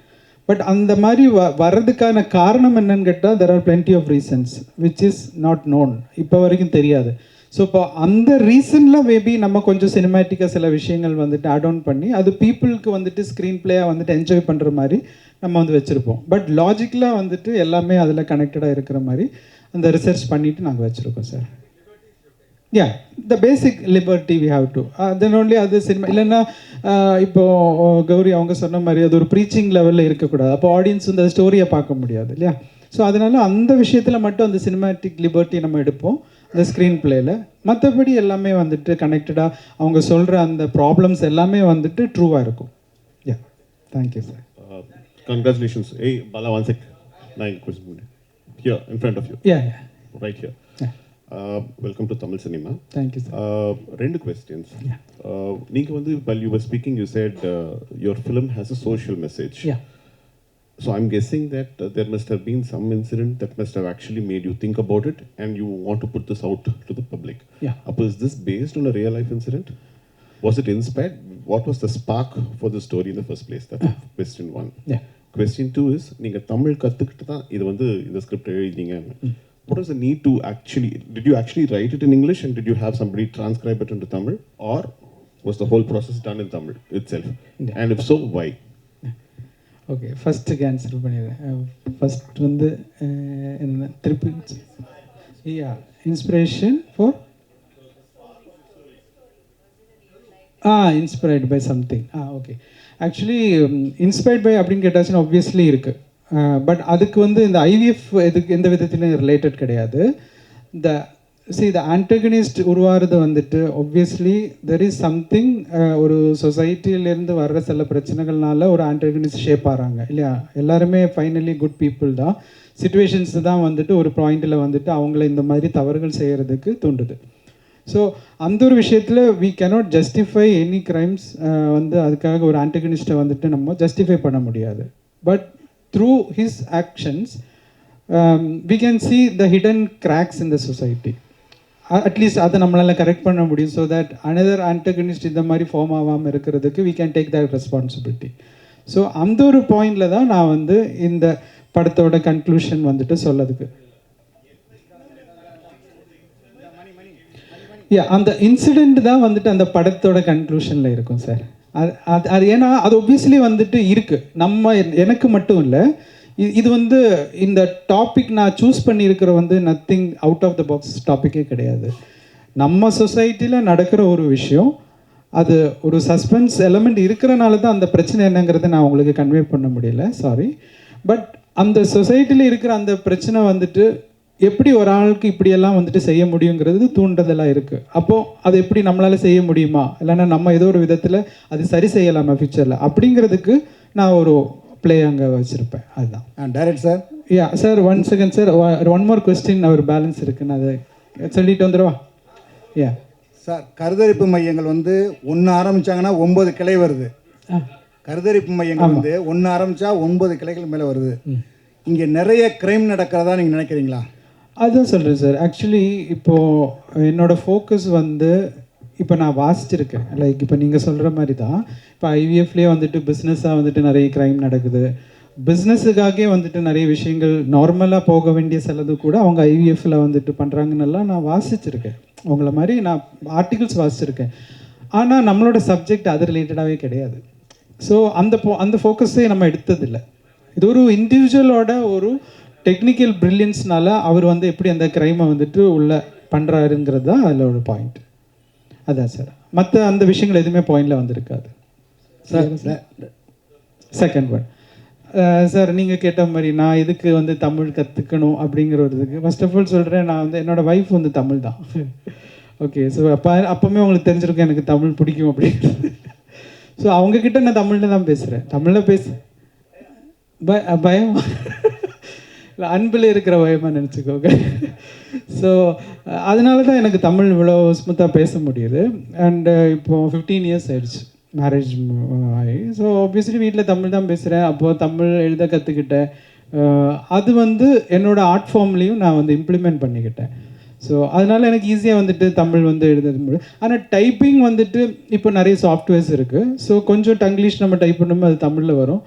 பட் அந்த மாதிரி வர்றதுக்கான காரணம் என்னன்னு கேட்டால் there are plenty of reasons which is not known, இப்போ வரைக்கும் தெரியாது. ஸோ இப்போ அந்த ரீசனில் மேபி நம்ம கொஞ்சம் சினிமேட்டிக்காக சில விஷயங்கள் வந்துட்டு ஆட் ஆன் பண்ணி அது பீப்புளுக்கு வந்துட்டு ஸ்க்ரீன் பிளேயாக வந்துட்டு என்ஜாய் பண்ணுற மாதிரி நம்ம வந்து வச்சுருப்போம். பட் லாஜிக்கலாக வந்துட்டு எல்லாமே அதில் கனெக்டடாக இருக்கிற மாதிரி அந்த ரிசர்ச் பண்ணிவிட்டு நாங்கள் வச்சுருக்கோம் sir. Yeah the basic liberty we have to then only அது சினிமா. இல்லைன்னா இப்போது கௌரி அவங்க சொன்ன மாதிரி அது ஒரு ப்ரீச்சிங் லெவலில் இருக்கக்கூடாது. அப்போ ஆடியன்ஸ் இந்த ஸ்டோரியை பார்க்க முடியாது இல்லையா? ஸோ அதனால் அந்த விஷயத்தில் மட்டும் அந்த சினிமேட்டிக் லிபர்ட்டி நம்ம எடுப்போம் அந்த ஸ்க்ரீன் பிளேயில். மற்றபடி எல்லாமே வந்துட்டு கனெக்டடாக அவங்க சொல்கிற அந்த ப்ராப்ளம்ஸ் எல்லாமே வந்துட்டு ட்ரூவாக இருக்கும். Yeah thank you sir. Congratulations. Hey, Bala, one sec. 9 questions. Here, in front of you. Yeah. Right here. Yeah. Welcome to Tamil Cinema. Thank you, sir. Rendu questions. Yeah. Neenga vandu, while you were speaking, you said your film has a social message. Yeah. So I'm guessing that there must have been some incident that must have actually made you think about it and you want to put this out to the public. Yeah. Is this based on a real life incident? Was it inspired? What was the spark for the story in the first place? That's question 1. Yeah. Question 2 is, நீங்க தமிழ் கத்துக்கிட்டு தான் இது வந்து இந்த script எழுதிங்க. What was the need to actually, did you actually write it in English and did you have somebody transcribe it into Tamil, or was the whole process done in Tamil itself? Yeah. And if so, why? Okay, ஃபஸ்ட்டுக்கு answer பண்ணிடுறேன். First வந்து என்ன திருப்பி inspiration for inspired by something. Okay, actually inspired by அப்படின்னு கேட்டாச்சுன்னா obviously இருக்குது. But அதுக்கு வந்து இந்த ஐவிஎஃப் எதுக்கு எந்த விதத்துலையும் ரிலேட்டட் கிடையாது. இந்த த ஆன்டகனிஸ்ட் உருவாகிறது வந்துட்டு ஆப்வியஸ்லி தெர் இஸ் சம்திங், ஒரு சொசைட்டிலேருந்து வர்ற சில பிரச்சனைகள்னால ஒரு ஆன்டகனிஸ்ட் ஷேப் ஆகிறாங்க இல்லையா? எல்லாருமே ஃபைனலி குட் பீப்புள் தான். சிச்சுவேஷன்ஸ் தான் வந்துட்டு ஒரு பாயிண்டில் வந்துட்டு அவங்கள இந்த மாதிரி தவறுகள் செய்கிறதுக்கு தூண்டுது. ஸோ அந்த ஒரு விஷயத்தில் we cannot justify any crimes. வந்து அதுக்காக ஒரு ஆன்டகனிஸ்ட்டை வந்துட்டு நம்ம ஜஸ்டிஃபை பண்ண முடியாது. But through his actions we can see the hidden cracks in the society. At least அதை நம்மளால் கரெக்ட் பண்ண முடியும். ஸோ தட் அனதர் ஆன்டகனிஸ்ட் இந்த மாதிரி ஃபார்ம் ஆகாமல் இருக்கிறதுக்கு we can take that responsibility. So அந்த ஒரு பாயிண்டில் தான் நான் வந்து இந்த படத்தோட கன்க்ளூஷன் வந்துட்டு சொல்லதுக்கு அந்த இன்சிடெண்ட் தான் வந்துட்டு அந்த படத்தோட கன்க்ளூஷனில் இருக்கும் சார். அது ஏன்னா அது ஒப்வியஸ்லி வந்துட்டு இருக்குது. நம்ம எனக்கு மட்டும் இல்லை, இது வந்து இந்த டாபிக் நான் சூஸ் பண்ணியிருக்கிற வந்து nothing out of the box டாப்பிக்கே கிடையாது. நம்ம சொசைட்டியில் நடக்கிற ஒரு விஷயம், அது ஒரு சஸ்பென்ஸ் எலமெண்ட் இருக்கிறனால தான் அந்த பிரச்சனை என்னங்கிறத நான் உங்களுக்கு கன்வே பண்ண முடியல, சாரி. பட் அந்த சொசைட்டியில் இருக்கிற அந்த பிரச்சனை வந்துட்டு எப்படி ஒரு ஆளுக்கு இப்படியெல்லாம் வந்துட்டு செய்ய முடியுங்கிறது தூண்டுதலாக இருக்குது. அப்போது அது எப்படி நம்மளால் செய்ய முடியுமா, இல்லைன்னா நம்ம ஏதோ ஒரு விதத்தில் அது சரி செய்யலாமா ஃபியூச்சரில், அப்படிங்கிறதுக்கு நான் ஒரு ப்ளே அங்கே வச்சுருப்பேன். அதுதான் direct sir. Sir 1 second sir, 1 more question அவர் பேலன்ஸ் இருக்குன்னு அதை சொல்லிட்டு வந்துடுவா. சார், கருத்தரிப்பு மையங்கள் வந்து 1 ஆரம்பித்தாங்கன்னா 9 கிளை வருது. கருத்தரிப்பு மையங்கள் வந்து 1 ஆரம்பித்தா 9 கிளைகள் மேலே வருது. இங்கே நிறைய க்ரைம் நடக்கிறதா நீங்கள் நினைக்கிறீங்களா? அதுதான் சொல்கிறேன் சார். ஆக்சுவலி இப்போது என்னோடய ஃபோக்கஸ் வந்து இப்போ நான் வாசிச்சிருக்கேன். லைக் இப்போ நீங்கள் சொல்கிற மாதிரி தான் இப்போ ஐவிஎஃப்லேயே வந்துட்டு பிஸ்னஸாக வந்துட்டு நிறைய க்ரைம் நடக்குது. பிஸ்னஸுக்காகவே வந்துட்டு நிறைய விஷயங்கள் நார்மலாக போக வேண்டிய சிலது கூட அவங்க ஐவிஎஃப்பில் வந்துட்டு பண்ணுறாங்கன்னெல்லாம் நான் வாசிச்சிருக்கேன். உங்களை மாதிரி நான் ஆர்டிகிள்ஸ் வாசிச்சிருக்கேன். ஆனால் நம்மளோட சப்ஜெக்ட் அது ரிலேட்டடாகவே கிடையாது. ஸோ அந்த ஃபோக்கஸே நம்ம எடுத்ததில்லை. இது ஒரு இண்டிவிஜுவலோட ஒரு டெக்னிக்கல் ப்ரில்லியன்ஸ்னால அவர் வந்து எப்படி அந்த க்ரைமை வந்துட்டு உள்ள பண்ணுறாருங்கிறது தான் அதில் ஒரு பாயிண்ட். அதான் சார், மற்ற அந்த விஷயங்கள் எதுவுமே பாயிண்டில் வந்திருக்காது சார். செகண்ட் ஒன் சார், நீங்கள் கேட்ட மாதிரி நான் எதுக்கு வந்து தமிழ் கற்றுக்கணும் அப்படிங்கிற ஒரு இதுக்கு ஃபர்ஸ்ட் ஆஃப் ஆல் சொல்கிறேன். நான் வந்து என்னோடய ஒய்ஃப் வந்து தமிழ் தான். ஓகே, ஸோ அப்போவுமே உங்களுக்கு தெரிஞ்சிருக்கும் எனக்கு தமிழ் பிடிக்கும் அப்படிங்கிறது. ஸோ அவங்கக்கிட்ட நான் தமிழில் தான் பேசுகிறேன். தமிழில் பயம் இல்லை, அன்பில் இருக்கிற பயமாக நினச்சிக்கோங்க. ஸோ அதனால தான் எனக்கு தமிழ் இவ்வளோ ஸ்மூத்தாக பேச முடியுது. அண்டு இப்போது 15 years ஆயிடுச்சு மேரேஜ் ஆகி. ஸோ ஆப்வியஸ்லி வீட்டில் தமிழ் தான் பேசுகிறேன். அப்போது தமிழ் எழுத கற்றுக்கிட்டேன். அது வந்து என்னோடய ஆர்ட் ஃபார்ம்லேயும் நான் வந்து இம்ப்ளிமெண்ட் பண்ணிக்கிட்டேன். ஸோ அதனால் எனக்கு ஈஸியாக வந்துட்டு தமிழ் வந்து எழுத முடியும். ஆனால் டைப்பிங் வந்துட்டு இப்போ நிறைய சாஃப்ட்வேர்ஸ் இருக்குது. ஸோ கொஞ்சம் டங்கிலீஷ் நம்ம டைப் பண்ணும்போது அது தமிழில் வரும்.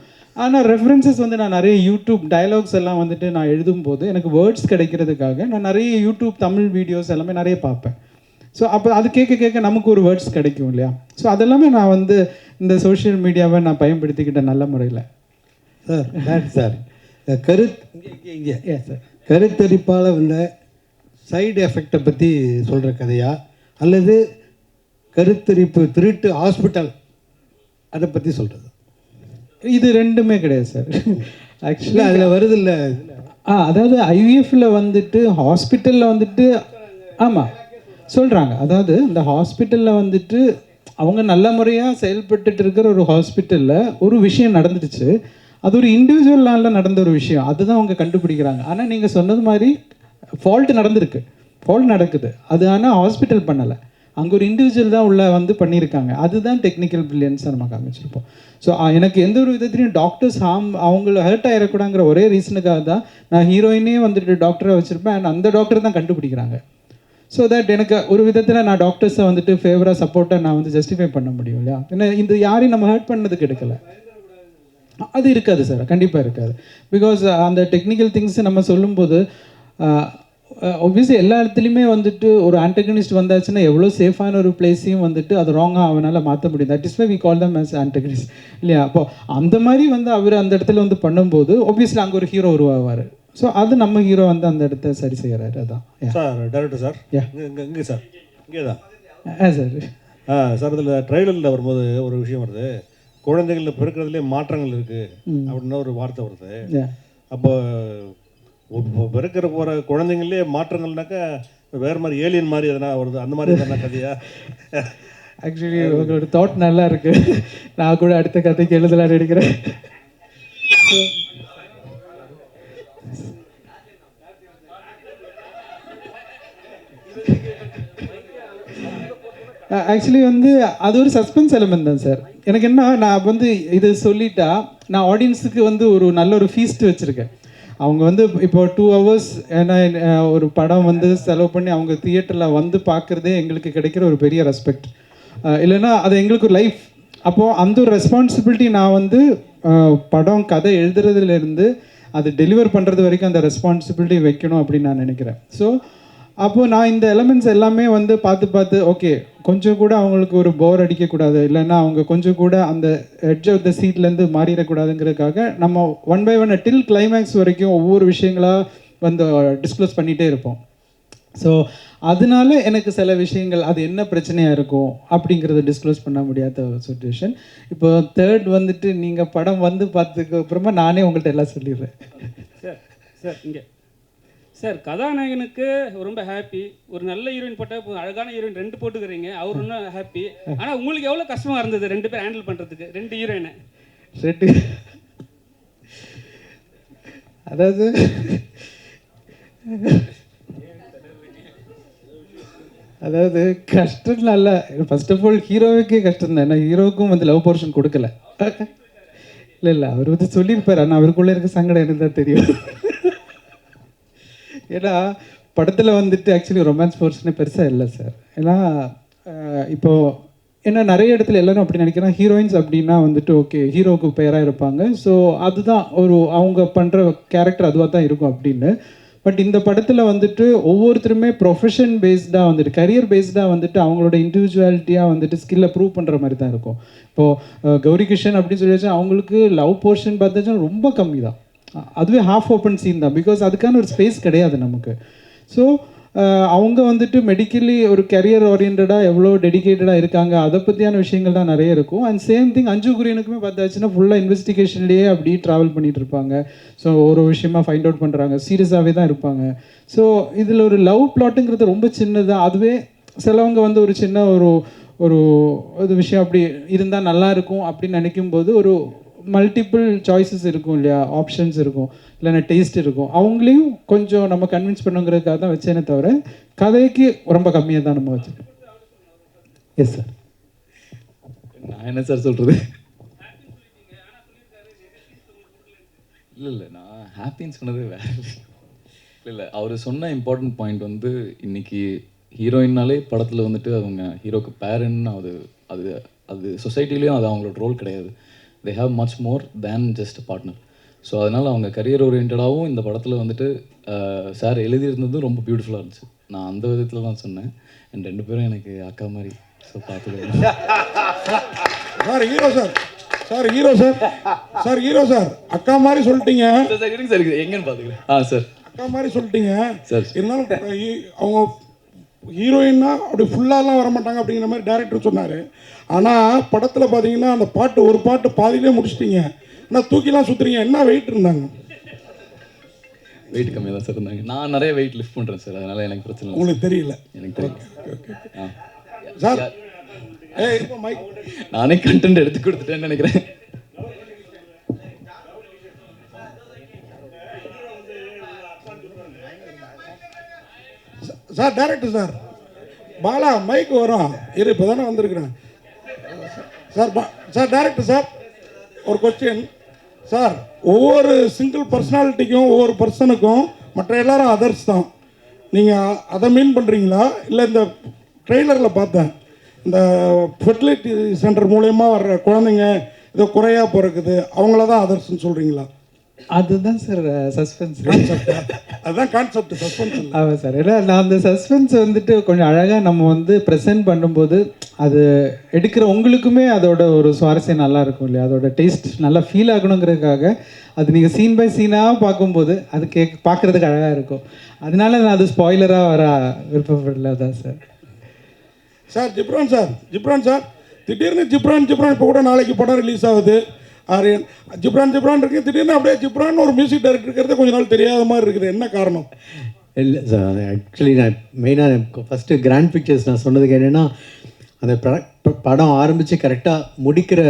ஆனால் ரெஃபரன்சஸ் வந்து நான் நிறைய யூடியூப் டயலாக்ஸ் எல்லாம் வந்துட்டு நான் எழுதும்போது எனக்கு வேர்ட்ஸ் கிடைக்கிறதுக்காக நான் நிறைய யூடியூப் தமிழ் வீடியோஸ் எல்லாமே நிறைய பார்ப்பேன். ஸோ அப்போ அது கேட்க கேட்க நமக்கு ஒரு வேர்ட்ஸ் கிடைக்கும் இல்லையா? ஸோ அதெல்லாமே நான் வந்து இந்த சோஷியல் மீடியாவை நான் பயன்படுத்திக்கிட்டேன் நல்ல முறையில். சார் இங்கே சார் கருத்தரிப்பால் வந்த சைடு எஃபெக்டை பற்றி சொல்கிற கதையா அல்லது கருத்தரிப்பு திருட்டு ஹாஸ்பிட்டல் அதை பற்றி சொல்கிறது? இது ரெண்டுமே கிடையாது சார். ஆக்சுவலி அதில் வருது இல்லை. அதாவது ஐவிஎஃப்ல வந்துட்டு ஹாஸ்பிட்டலில் வந்துட்டு ஆமாம் சொல்கிறாங்க. அதாவது இந்த ஹாஸ்பிட்டலில் வந்துட்டு அவங்க நல்ல முறையாக செயல்பட்டுட்டு இருக்கிற ஒரு ஹாஸ்பிட்டலில் ஒரு விஷயம் நடந்துடுச்சு. அது ஒரு இண்டிவிஜுவலால் நடந்த ஒரு விஷயம், அதுதான் அவங்க கண்டுபிடிக்கிறாங்க. ஆனால் நீங்கள் சொன்னது மாதிரி ஃபால்ட் நடக்குது அது. ஆனால் ஹாஸ்பிட்டல் பண்ணலை, அங்கே ஒரு இண்டிவிஜுவல் தான் உள்ள வந்து பண்ணியிருக்காங்க. அதுதான் டெக்னிக்கல் பிரில்லியன்ஸாக நம்ம காமிச்சிருப்போம். ஸோ எனக்கு எந்த ஒரு விதத்துலையும் டாக்டர்ஸ் அவங்கள ஹர்ட் ஆகிடக்கூடாங்கிற ஒரே ரீசனுக்காக தான் நான் ஹீரோயினே வந்துட்டு டாக்டரை வச்சுருப்பேன். அண்ட் அந்த டாக்டர் தான் கண்டுபிடிக்கிறாங்க. ஸோ தட் எனக்கு ஒரு விதத்தில் நான் டாக்டர்ஸை வந்துட்டு ஃபேவராக சப்போர்ட்டாக நான் வந்து ஜஸ்டிஃபை பண்ண முடியும் இல்லையா? ஏன்னா இந்த யாரையும் நம்ம ஹர்ட் பண்ணதுக்கு எடுக்கலை. அது இருக்காது சார், கண்டிப்பாக இருக்காது. பிகாஸ் அந்த டெக்னிக்கல் திங்ஸ் நம்ம சொல்லும்போது ஒப்வியஸ்லி எல்லா இடத்துலையுமே வந்துட்டு ஒரு ஆன்டகனிஸ்ட் வந்தாச்சுன்னா எவ்வளோ சேஃபான ஒரு பிளேஸையும் வந்துட்டு அது ராங்காக அவனால் மாற்ற முடியும். That is why we call them as antagonist இல்லையா? அப்போ அந்த மாதிரி வந்து அவர் அந்த இடத்துல வந்து பண்ணும்போது ஒப்வியஸ்லி அங்கே ஒரு ஹீரோ உருவாவார். ஸோ அது நம்ம ஹீரோ வந்து அந்த இடத்த சரி செய்கிறாரு. அதான் சார் டேரக்டர் சார். இங்கே சார் இங்கே தான் சார். சார் இதில் ட்ரைலரில் வரும்போது ஒரு விஷயம் வருது, குழந்தைகளில் பிறக்கிறதுலே மாற்றங்கள் இருக்குது அப்படின்னு ஒரு வார்த்தை வருது. அப்போ பிறக்கிற போகிற குழந்தைங்களே மாற்றங்கள்னாக்கா வேறு மாதிரி ஏலியன் மாதிரி எதனா வருது, அந்த மாதிரி எதனா கதையா? ஆக்சுவலி உங்களோட தாட் நல்லா இருக்குது. நான் கூட அடுத்த கதைக்கு எழுதலான்னு எடுக்கிறேன். ஆக்சுவலி வந்து அது ஒரு சஸ்பென்ஸ் எலிமெண்ட் தான் சார். எனக்கு என்ன, நான் வந்து இது சொல்லிட்டா நான் ஆடியன்ஸுக்கு வந்து ஒரு நல்ல ஒரு ஃபீஸ்ட் வச்சுருக்கேன். அவங்க வந்து இப்போ 2 hours ஏன்னா ஒரு படம் வந்து செலவு பண்ணி அவங்க தியேட்டரில் வந்து பார்க்குறதே எங்களுக்கு கிடைக்கிற ஒரு பெரிய ரெஸ்பெக்ட். இல்லைன்னா அது எங்களுக்கு ஒரு லைஃப். அப்போது அந்த ஒரு ரெஸ்பான்சிபிலிட்டி நான் வந்து படம் கதை எழுதுறதுலேருந்து அது டெலிவர் பண்ணுறது வரைக்கும் அந்த ரெஸ்பான்சிபிலிட்டி வைக்கணும் அப்படின்னு நான் நினைக்கிறேன். ஸோ அப்போது நான் இந்த எலமெண்ட்ஸ் எல்லாமே வந்து பார்த்து ஓகே கொஞ்சம் கூட அவங்களுக்கு ஒரு போர் அடிக்கக்கூடாது, இல்லைன்னா அவங்க கொஞ்சம் கூட அந்த எட்ஜ் ஆஃப் த சீட்லேருந்து மாறிடக்கூடாதுங்கிறதுக்காக நம்ம 1 by 1 டில் கிளைமேக்ஸ் வரைக்கும் ஒவ்வொரு விஷயங்களாக வந்து டிஸ்க்ளோஸ் பண்ணிகிட்டே இருப்போம். ஸோ அதனால எனக்கு சில விஷயங்கள் அது என்ன பிரச்சனையாக இருக்கும் அப்படிங்கிறத டிஸ்க்ளோஸ் பண்ண முடியாத ஒரு சுச்சுவேஷன். இப்போ 3rd வந்துட்டு நீங்கள் படம் வந்து பார்த்ததுக்கு அப்புறமா நானே உங்கள்கிட்ட எல்லாம் சொல்லிடுறேன். சார் இங்கே சார் கதாநாயகனுக்கு ரொம்ப ஹாப்பி, ஒரு நல்ல ஹீரோயின் போட்டால் அழகான ஹீரோயின் 2 போட்டுக்கிறீங்க, அவர் இன்னும் ஹாப்பி. ஆனால் உங்களுக்கு எவ்வளோ கஷ்டமாக இருந்தது 2 பேர் ஹேண்டில் பண்ணுறதுக்கு, 2 ஹீரோயினை? அதாவது அதாவது கஷ்டம் இல்லை. ஃபர்ஸ்ட் ஆஃப் ஆல் ஹீரோவுக்கே கஷ்டம் தான். ஏன்னா ஹீரோவுக்கும் வந்து லவ் போர்ஷன் கொடுக்கல. இல்லை அவர் வந்து சொல்லியிருப்பார், ஆனால் அவருக்குள்ளே இருக்க சங்கடம் எனக்கு தான் தெரியும். ஏன்னா படத்தில் வந்துட்டு ஆக்சுவலி ரொமான்ஸ் போர்ஷனே பெருசாக இல்லை சார். ஏன்னா இப்போது ஏன்னா நிறைய இடத்துல எல்லாரும் அப்படி நினைக்கிறேன், ஹீரோயின்ஸ் அப்படின்னா வந்துட்டு ஓகே ஹீரோவுக்கு பேராக இருப்பாங்க, ஸோ அதுதான் ஒரு அவங்க பண்ணுற கேரக்டர் அதுவாக தான் இருக்கும் அப்படின்னு. பட் இந்த படத்தில் வந்துட்டு ஒவ்வொருத்தருமே ப்ரொஃபஷன் பேஸ்டாக வந்துட்டு கரியர் பேஸ்டாக வந்துட்டு அவங்களோட இண்டிவிஜுவாலிட்டியாக வந்துட்டு ஸ்கில்லை ப்ரூவ் பண்ணுற மாதிரி தான் இருக்கும். இப்போது கௌரி கிருஷ்ணன் அப்படின்னு சொல்லி வச்சா அவங்களுக்கு லவ் போர்ஷன் பார்த்தாச்சும் ரொம்ப கம்மி தான், அதுவே ஹாஃப் ஓப்பன் சீன் தான். பிகாஸ் அதுக்கான ஒரு ஸ்பேஸ் கிடையாது நமக்கு. ஸோ அவங்க வந்துட்டு மெடிக்கலி ஒரு கரியர் ஓரியன்டாக எவ்வளோ டெடிக்கேட்டடாக இருக்காங்க, அதை பற்றியான விஷயங்கள் தான் நிறைய இருக்கும். அண்ட் சேம் திங் அஞ்சு குரியனுக்குமே பார்த்தாச்சுன்னா ஃபுல்லாக இன்வெஸ்டிகேஷன்லேயே அப்படி ட்ராவல் பண்ணிகிட்டு இருப்பாங்க. ஸோ ஒரு விஷயமா ஃபைண்ட் அவுட் பண்ணுறாங்க, சீரியஸாகவே தான் இருப்பாங்க. ஸோ இதில் ஒரு லவ் பிளாட்டுங்கிறது ரொம்ப சின்னதாக, அதுவே சிலவங்க வந்து ஒரு சின்ன ஒரு ஒரு விஷயம் அப்படி இருந்தால் நல்லா இருக்கும் அப்படின்னு நினைக்கும் போது ஒரு மல்டிபிள் சாய்ஸஸ் இருக்கும் இல்லையா, ஆப்ஷன்ஸ் இருக்கும், இல்லைன்னா டேஸ்ட் இருக்கும். அவங்களையும் கொஞ்சம் நம்ம கன்வின்ஸ் பண்ணுங்கிறதுக்காக தான் வச்சேனே தவிர கதைக்கு ரொம்ப கம்மியாக தான் நம்ம வச்சுருக்கோம். Yes sir. நான் என்ன சார் சொல்கிறது? இல்லை நான் ஹாப்பின்னு சொன்னது வேறு. இல்லை அவர் சொன்ன இம்பார்ட்டன்ட் பாயிண்ட் வந்து இன்னைக்கு ஹீரோயின்னாலே படத்தில் வந்துட்டு அவங்க ஹீரோக்கு பேரன்னு அது அது அது சொசைட்டிலையும் அது அவங்களோட ரோல் கிடையாது. They have much more than just partner. So அதனால் அவங்க கரியர் ஓரியன்டாகவும் இந்த படத்தில் வந்துட்டு சார் எழுதியிருந்ததும் ரொம்ப பியூட்டிஃபுல்லாக இருந்துச்சு. நான் அந்த விதத்தில் தான் சொன்னேன். அண்ட் 2 பேரும் எனக்கு அக்கா மாதிரி. ஸோ பார்த்துக்கலாம் sir. Hero sir, sir hero sir, sir hero sir அக்கா மாதிரி சொல்லிட்டீங்க சார். இருங்க சார், எங்கன்னு பார்த்துக்கிறேன். சார் அக்கா மாதிரி சொல்லிட்டீங்க சார். இருந்தாலும் அவங்க ஹீரோயின்னா அப்படி ஃபுல்லாலாம் வரமாட்டாங்க அப்படிங்கிற மாதிரி டேரக்டர் சொன்னார். ஆனால் படத்தில் பார்த்தீங்கன்னா அந்த பாட்டு ஒரு பாட்டு பாதியிலே முடிச்சிட்டிங்க. ஆனால் தூக்கிலாம் சுற்றுறீங்க. என்ன வெயிட் இருந்தாங்க? வெயிட் கம்மியாக தான் சார் இருந்தாங்க. நான் நிறைய வெயிட் லிஃப்ட் பண்ணுறேன் சார். அதனால் எனக்கு பிரச்சனை இல்லை. உங்களுக்கு தெரியல? எனக்கு தெரியும் சார். நானே கண்டென்ட் எடுத்து கொடுத்துட்டேன்னு நினைக்கிறேன். Sir director sir, Bala mike வரும் இரு, இப்போ தானே வந்திருக்கிறேன் சார். சார் டேரக்டர் சார், ஒரு கொஸ்டின் சார். ஒவ்வொரு சிங்கிள் பர்சனாலிட்டிக்கும் ஒவ்வொரு பர்சனுக்கும் மற்ற எல்லாரும் அதர்ஸ் தான். நீங்கள் அதை மீன் பண்ணுறீங்களா? இல்லை இந்த ட்ரெய்லரில் பார்த்தேன் இந்த ஃபெர்டிலிட்டி சென்டர் மூலயமா வர்ற குழந்தைங்க ஏதோ குறையாக பிறக்குது, அவங்கள தான் அதர்ஸ்ன்னு சொல்கிறீங்களா? அதுதான் சார் சஸ்பென்ஸ். அதுதான் கான்செப்ட், சஸ்பென்ஸ். ஆமாம் சார். ஏன்னா நான் அந்த சஸ்பென்ஸ் வந்துட்டு கொஞ்சம் அழகாக நம்ம வந்து ப்ரெசென்ட் பண்ணும்போது அது எடுக்கிற உங்களுக்குமே அதோட ஒரு சுவாரஸ்யம் நல்லா இருக்கும் இல்லையா? அதோட டேஸ்ட் நல்லா ஃபீல் ஆகணுங்கிறதுக்காக அது நீங்கள் சீன் பை சீனாக பார்க்கும்போது அது பார்க்குறதுக்கு அழகாக இருக்கும். அதனால நான் அது ஸ்பாய்லராக வர விருப்பப்படல தான் sir. Sir Ghibran sir, Ghibran sir திடீர்னு ஜிப்ரான் இப்போ கூட நாளைக்கு படம் ரிலீஸ் ஆகுது. ஆரியன் ஜிப்ரான் இருக்கு, திடீர்னு அப்படியே ஜிப்ரான் ஒரு மியூசிக் டைரக்டர் இருக்கிறது கொஞ்ச நாள் தெரியாத மாதிரி இருக்குது. என்ன காரணம்? இல்லை சார், ஆக்சுவலி நான் மெயினாக ஃபஸ்ட்டு கிராண்ட் பிக்சர்ஸ் நான் சொன்னதுக்கு என்னென்னா அந்த படம் ஆரம்பித்து கரெக்டாக முடிக்கிற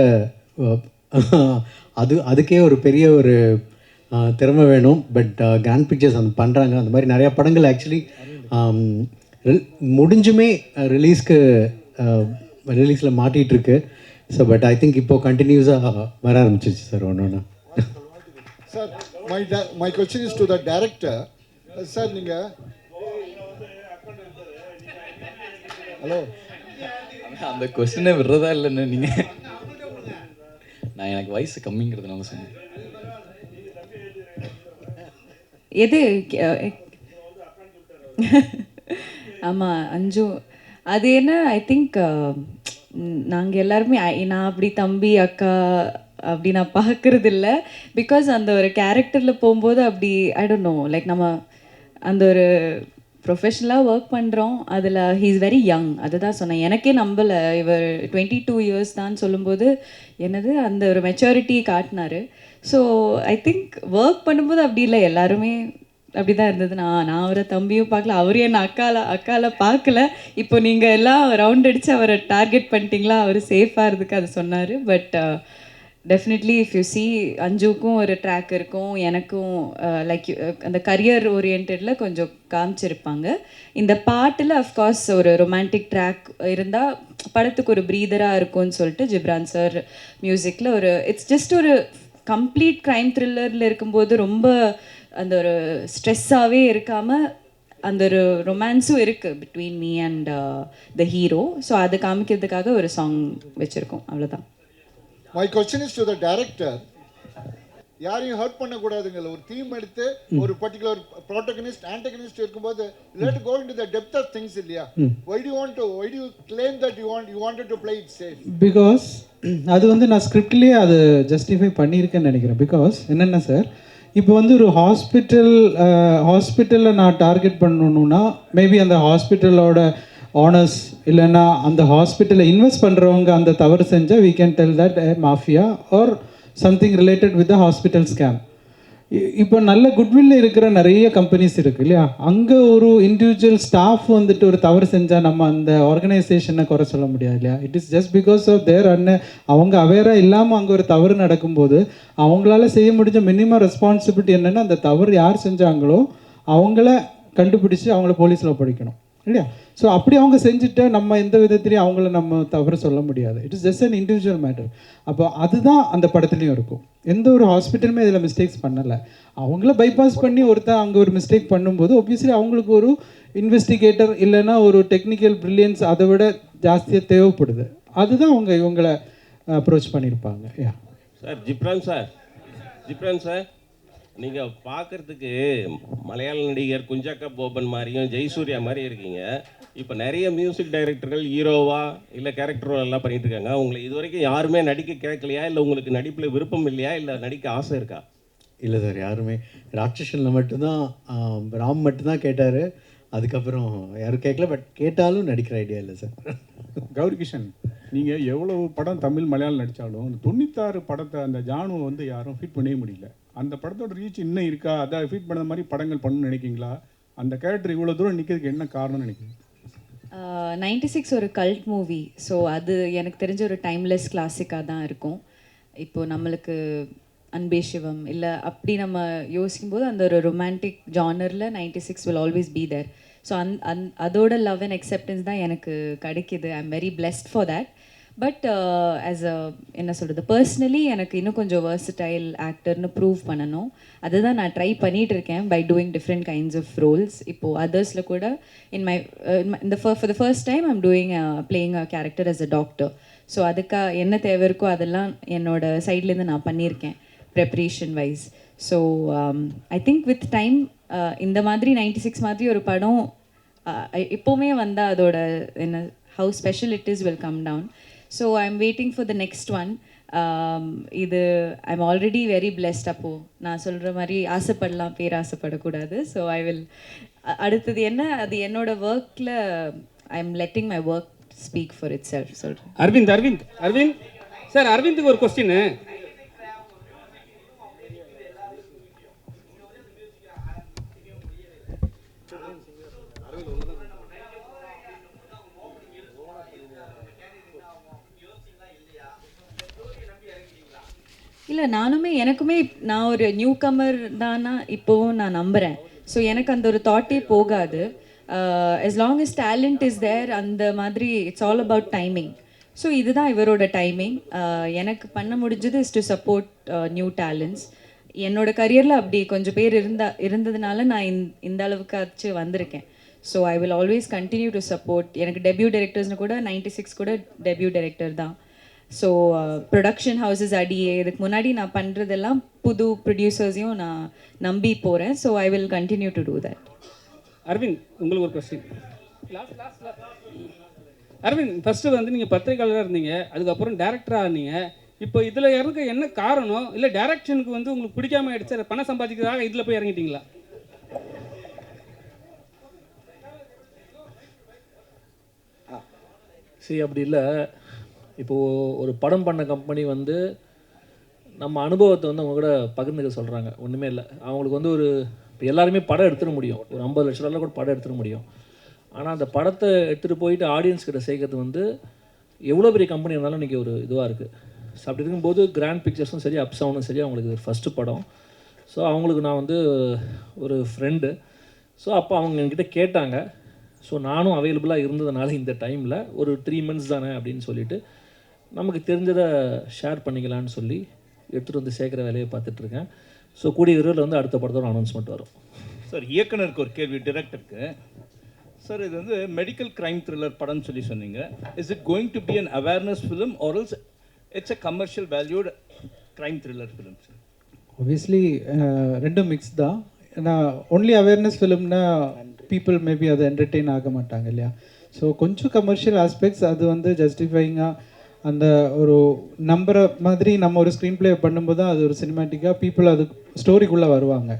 அதுக்கே ஒரு பெரிய ஒரு திறமை வேணும். பட் கிராண்ட் பிக்சர்ஸ் அந்த பண்ணுறாங்க. அந்த மாதிரி நிறையா படங்கள் ஆக்சுவலி முடிஞ்சுமே ரிலீஸில் மாட்டிகிட்ருக்கு. ஸோ பட் ஐ திங்க் இப்போது கண்டினியூஸாக வர ஆரம்பிச்சிச்சு சார் ஒன்று. Sir my question is to the director. Sir நீங்கள் ஹலோ அந்த கொஸ்டினை விடுறதா இல்லைன்னு நீங்கள் நான் எனக்கு வயசு கம்மிங்கிறதுனால சொன்னேன். எது ஆமாம் அஞ்சு அது என்ன ஐ திங்க் நாங்கள் எல்லாருமே நான் அப்படி தம்பி அக்கா அப்படி நான் பார்க்குறது இல்லை. பிகாஸ் அந்த ஒரு கேரக்டரில் போகும்போது அப்படி ஐ டோன்ட் நோ லைக் நம்ம அந்த ஒரு ப்ரொஃபஷ்னலாக ஒர்க் பண்ணுறோம். அதில் ஹீ இஸ் வெரி யங். அதுதான் சொன்னேன். எனக்கே நம்பலை இவர் 22 இயர்ஸ் தான் சொல்லும்போது என்னது அந்த ஒரு மெச்சூரிட்டி காட்டினார். ஸோ ஐ திங்க் ஒர்க் பண்ணும்போது அப்படி இல்லை, எல்லாருமே அப்படி தான் இருந்தது. நான் அவரை தம்பியும் பார்க்கல, அவரையும் என்ன அக்கால பார்க்கல. இப்போ நீங்கள் எல்லாம் ரவுண்ட் அடித்து அவரை டார்கெட் பண்ணிட்டீங்களா? அவர் சேஃபாக இருந்துக்கு அது சொன்னார். But definitely if you see அஞ்சுக்கும் ஒரு ட்ராக் இருக்கும், எனக்கும் லைக் அந்த கரியர் ஓரியன்டில் கொஞ்சம் காமிச்சிருப்பாங்க. இந்த பாட்டில் அஃப்கோர்ஸ் ஒரு ரொமான்டிக் ட்ராக் இருந்தால் படத்துக்கு ஒரு ப்ரீதராக இருக்கும்னு சொல்லிட்டு ஜிப்ரான் சார் மியூசிக்கில் ஒரு இட்ஸ் ஜஸ்ட் ஒரு கம்ப்ளீட் க்ரைம் த்ரில்லரில் இருக்கும்போது ரொம்ப அந்த ஒரு ஸ்ட்ரெஸ்ஸாகவே இருக்காமல் அந்த ஒரு ரொமான்ஸும் இருக்குது between me and the hero. So அதை காமிக்கிறதுக்காக ஒரு சாங் வச்சுருக்கோம், அவ்வளோதான். My question is to the director. யாரையும் ஹர்ட் பண்ணக்கூடாதுங்க. ஒரு தீம் எடுத்து ஒரு பர்டிகுலர் ப்ரோட்டகனிஸ்ட் ஆன்டகனிஸ்ட் இருக்கும்போது let go into the depth of things இல்லையா? why do you claim that you wanted to play it safe? Because அது வந்து நான் ஸ்கிரிப்ட்லேயே அது ஜஸ்டிஃபை பண்ணியிருக்கேன்னு நினைக்கிறேன். பிகாஸ் என்னென்ன சார், இப்போ வந்து ஒரு ஹாஸ்பிட்டலில் நான் டார்கெட் பண்ணணுன்னா மேபி அந்த ஹாஸ்பிட்டலோட ஓனர்ஸ் இல்லைன்னா அந்த ஹாஸ்பிட்டலில் இன்வெஸ்ட் பண்ணுறவங்க அந்த தவறு செஞ்சால் we can tell that mafia or something related with the hospital scam. இப்போ நல்ல குட்வில் இருக்கிற நிறைய கம்பெனிஸ் இருக்குது இல்லையா? அங்கே ஒரு இண்டிவிஜுவல் ஸ்டாஃப் வந்துட்டு ஒரு தவறு செஞ்சால் நம்ம அந்த ஆர்கனைசேஷனை குறை சொல்ல முடியாது இல்லையா? It is just because of their அவங்க அவேராக இல்லாமல் அங்கே ஒரு தவறு நடக்கும்போது அவங்களால செய்ய முடிஞ்ச மினிமம் ரெஸ்பான்சிபிலிட்டி என்னென்னா அந்த தவறு யார் செஞ்சாங்களோ அவங்கள கண்டுபிடிச்சி அவங்கள போலீஸில் ஒப்படைக்கணும். இல்லையா? ஸோ அப்படி அவங்க செஞ்சுட்டா நம்ம எந்த விதத்துலையும் அவங்கள நம்ம தவறு சொல்ல முடியாது. It is just an individual matter. அப்போ அதுதான் அந்த படத்துலையும் இருக்கும். எந்த ஒரு ஹாஸ்பிட்டலுமே இதில் மிஸ்டேக்ஸ் பண்ணலை. அவங்கள பைபாஸ் பண்ணி ஒருத்தர் அங்கே ஒரு மிஸ்டேக் பண்ணும்போது ஒப்வியஸ்லி அவங்களுக்கு ஒரு இன்வெஸ்டிகேட்டர் இல்லைன்னா ஒரு டெக்னிக்கல் ப்ரில்லியன்ஸ் அதை விட ஜாஸ்தியாக தேவைப்படுது. அதுதான் அவங்க இவங்களை அப்ரோச் பண்ணியிருப்பாங்க. யா சார் ஜிப்ரான் சார் நீங்கள் பார்க்குறதுக்கு மலையாள நடிகர் குஞ்சாக்கா போபன் மாதிரியும் ஜெயசூர்யா மாதிரி இருக்கீங்க. இப்போ நிறைய மியூசிக் டைரக்டர்கள் ஹீரோவா இல்லை கேரக்டர் எல்லாம் பண்ணிட்டு இருக்காங்க. உங்களை இது வரைக்கும் யாருமே நடிக்க கேட்கலையா, இல்லை உங்களுக்கு நடிப்பில் விருப்பம் இல்லையா, இல்லை நடிக்க ஆசை இருக்கா? இல்லை சார், யாருமே ராட்சசனில் மட்டும்தான் ராம் மட்டும்தான் கேட்டார். அதுக்கப்புறம் யாரும் கேட்கல. பட் கேட்டாலும் நடிக்கிற ஐடியா இல்லை சார். கௌரி கிஷன், நீங்கள் எவ்வளவு படம் தமிழ் மலையாளம் நடித்தாலும் அந்த 96 படத்தை அந்த ஜானுவை வந்து யாரும் ஃபீட் பண்ணவே முடியல. அந்த படத்தோட ரீச் இன்னும் இருக்கா? அதை ஃபீட் பண்ண மாதிரி படங்கள் பண்ணணும்னு நினைக்கிங்களா? அந்த கேரக்டர் இவ்வளோ தூரம் நிற்கிறதுக்கு என்ன காரணம்னு நினைக்கிறீங்க? 96 ஒரு கல்ட் மூவி. ஸோ அது எனக்கு தெரிஞ்ச ஒரு டைம்லெஸ் கிளாசிக்காக தான் இருக்கும். இப்போது நம்மளுக்கு அன்பே சிவம் இல்லை அப்படி நம்ம யோசிக்கும்போது அந்த ஒரு ரொமான்டிக் ஜானரில் 96 will always be there. So அதோட லவ் அண்ட் அக்செப்டன்ஸ் தான் எனக்கு கிடைக்கிது. I am very blessed for that. But as a என்ன சொல்கிறது, பர்சனலி எனக்கு இன்னும் கொஞ்சம் வெர்சடைல் ஆக்டர்னு ப்ரூவ் பண்ணணும். அதுதான் நான் ட்ரை பண்ணிகிட்டு இருக்கேன் by doing different kinds of roles. இப்போது அதர்ஸில் கூட for the first time I'm doing playing a character as a doctor. So அதுக்காக என்ன தேவை இருக்கோ அதெல்லாம் என்னோட சைட்லேருந்து நான் பண்ணியிருக்கேன் preparation wise. So I think with time இந்த மாதிரி 96 மாதிரி ஒரு படம் எப்போவுமே வந்தால் அதோட என்ன how special it is will come down. So I am waiting for the next one. இது I am already very blessed. அப்போது நான் சொல்கிற மாதிரி ஆசைப்படலாம், பேராசைப்படக்கூடாது. ஸோ ஐ வில் அடுத்தது என்ன, அது என்னோட ஒர்க்கில் I am letting my work speak for it self சொல்கிறேன். அரவிந்த் சார், அரவிந்துக்கு ஒரு கொஸ்டின். இல்லை எனக்குமே நான் ஒரு நியூ கமர் தானா இப்போவும் நான் நம்புகிறேன். ஸோ எனக்கு அந்த ஒரு தாட்டே போகாது. as long as talent is there, அந்த மாதிரி it's all about timing. So இதுதான் இவரோட டைமிங். எனக்கு பண்ண முடிஞ்சது is to support new talents. என்னோட கரியரில் அப்படி கொஞ்சம் பேர் இருந்ததுனால நான் இந்த அளவுக்காச்சு வந்திருக்கேன். So I will always continue to support. எனக்கு டெபியூ டைரக்டர்ஸ்னு கூட 96 கூட டெபியூ டைரக்டர் தான். ஸோ ப்ரொடக்ஷன் ஹவுசஸ் அடியே இதுக்கு முன்னாடி நான் பண்ணுறதெல்லாம் புது ப்ரொடியூசர்ஸையும் நான் நம்பி போகிறேன். So I will continue to do that. Aravind, உங்களுக்கு ஒரு கொஸ்டின். அரவிந்த், ஃபஸ்ட்டு வந்து நீங்கள் பத்திரிகையாளராக இருந்தீங்க, அதுக்கப்புறம் டேரக்டராக இருந்தீங்க. இப்போ இதில் இறங்க என்ன காரணம்? இல்லை டேரக்ஷனுக்கு வந்து உங்களுக்கு பிடிக்காம ஆயிடுச்சு, பணம் சம்பாதிக்கிறதாக இதில் போய் இறங்கிட்டீங்களா? சரி, அப்படி இல்லை. இப்போது ஒரு படம் பண்ண கம்பெனி வந்து நம்ம அனுபவத்தை வந்து அவங்க கூட பகிர்ந்துக்க சொல்கிறாங்க. ஒன்றுமே இல்லை, அவங்களுக்கு வந்து ஒரு இப்போ எல்லாருமே படம் எடுத்துட முடியும், ஒரு 50 லட்ச ரூபாயில் கூட படம் எடுத்துட முடியும். ஆனால் அந்த படத்தை எடுத்துகிட்டு போயிட்டு ஆடியன்ஸ் கிட்ட சேர்க்கறது வந்து எவ்வளோ பெரிய கம்பெனி இருந்தாலும் இன்றைக்கி ஒரு இதுவாக இருக்குது. ஸோ அப்படி இருக்கும்போது கிராண்ட் பிக்சர்ஸும் சரி, அப்சவுனும் சரி, அவங்களுக்கு இது ஃபஸ்ட்டு படம். ஸோ அவங்களுக்கு நான் வந்து ஒரு ஃப்ரெண்டு. ஸோ அப்போ அவங்க என்கிட்ட கேட்டாங்க. ஸோ நானும் அவைலபிளாக இருந்ததுனால இந்த டைமில் ஒரு 3 months தானே அப்படின்னு சொல்லிவிட்டு நமக்கு தெரிஞ்சதை ஷேர் பண்ணிக்கலான்னு சொல்லி எடுத்துகிட்டு வந்து சேர்க்குற வேலையை பார்த்துட்ருக்கேன். ஸோ கூடிய விரைவில் வந்து அடுத்த படத்தோட அனௌன்ஸ்மெண்ட் வரும். சார், இயக்குனருக்கு ஒரு கேள்வி, டிரெக்டருக்கு. சார், இது வந்து மெடிக்கல் கிரைம் த்ரில்லர் படம்னு சொல்லி சொன்னீங்க. Is it going to be an awareness film or else it's a commercial valued crime thriller film? Sir, obviously ரெண்டும் மிக்ஸ் தான். ஏன்னா ஒன்லி அவேர்னஸ் ஃபிலிம்னா பீப்புள் மேபி அதை என்டர்டெயின் ஆக மாட்டாங்க இல்லையா. ஸோ கொஞ்சம் கமர்ஷியல் ஆஸ்பெக்ட்ஸ் அது வந்து ஜஸ்டிஃபைங்காக அந்த ஒரு நம்புற மாதிரி நம்ம ஒரு ஸ்க்ரீன் ப்ளே பண்ணும்போது தான் அது ஒரு சினிமேட்டிக்காக பீப்புள் அது ஸ்டோரிக்குள்ளே வருவாங்க.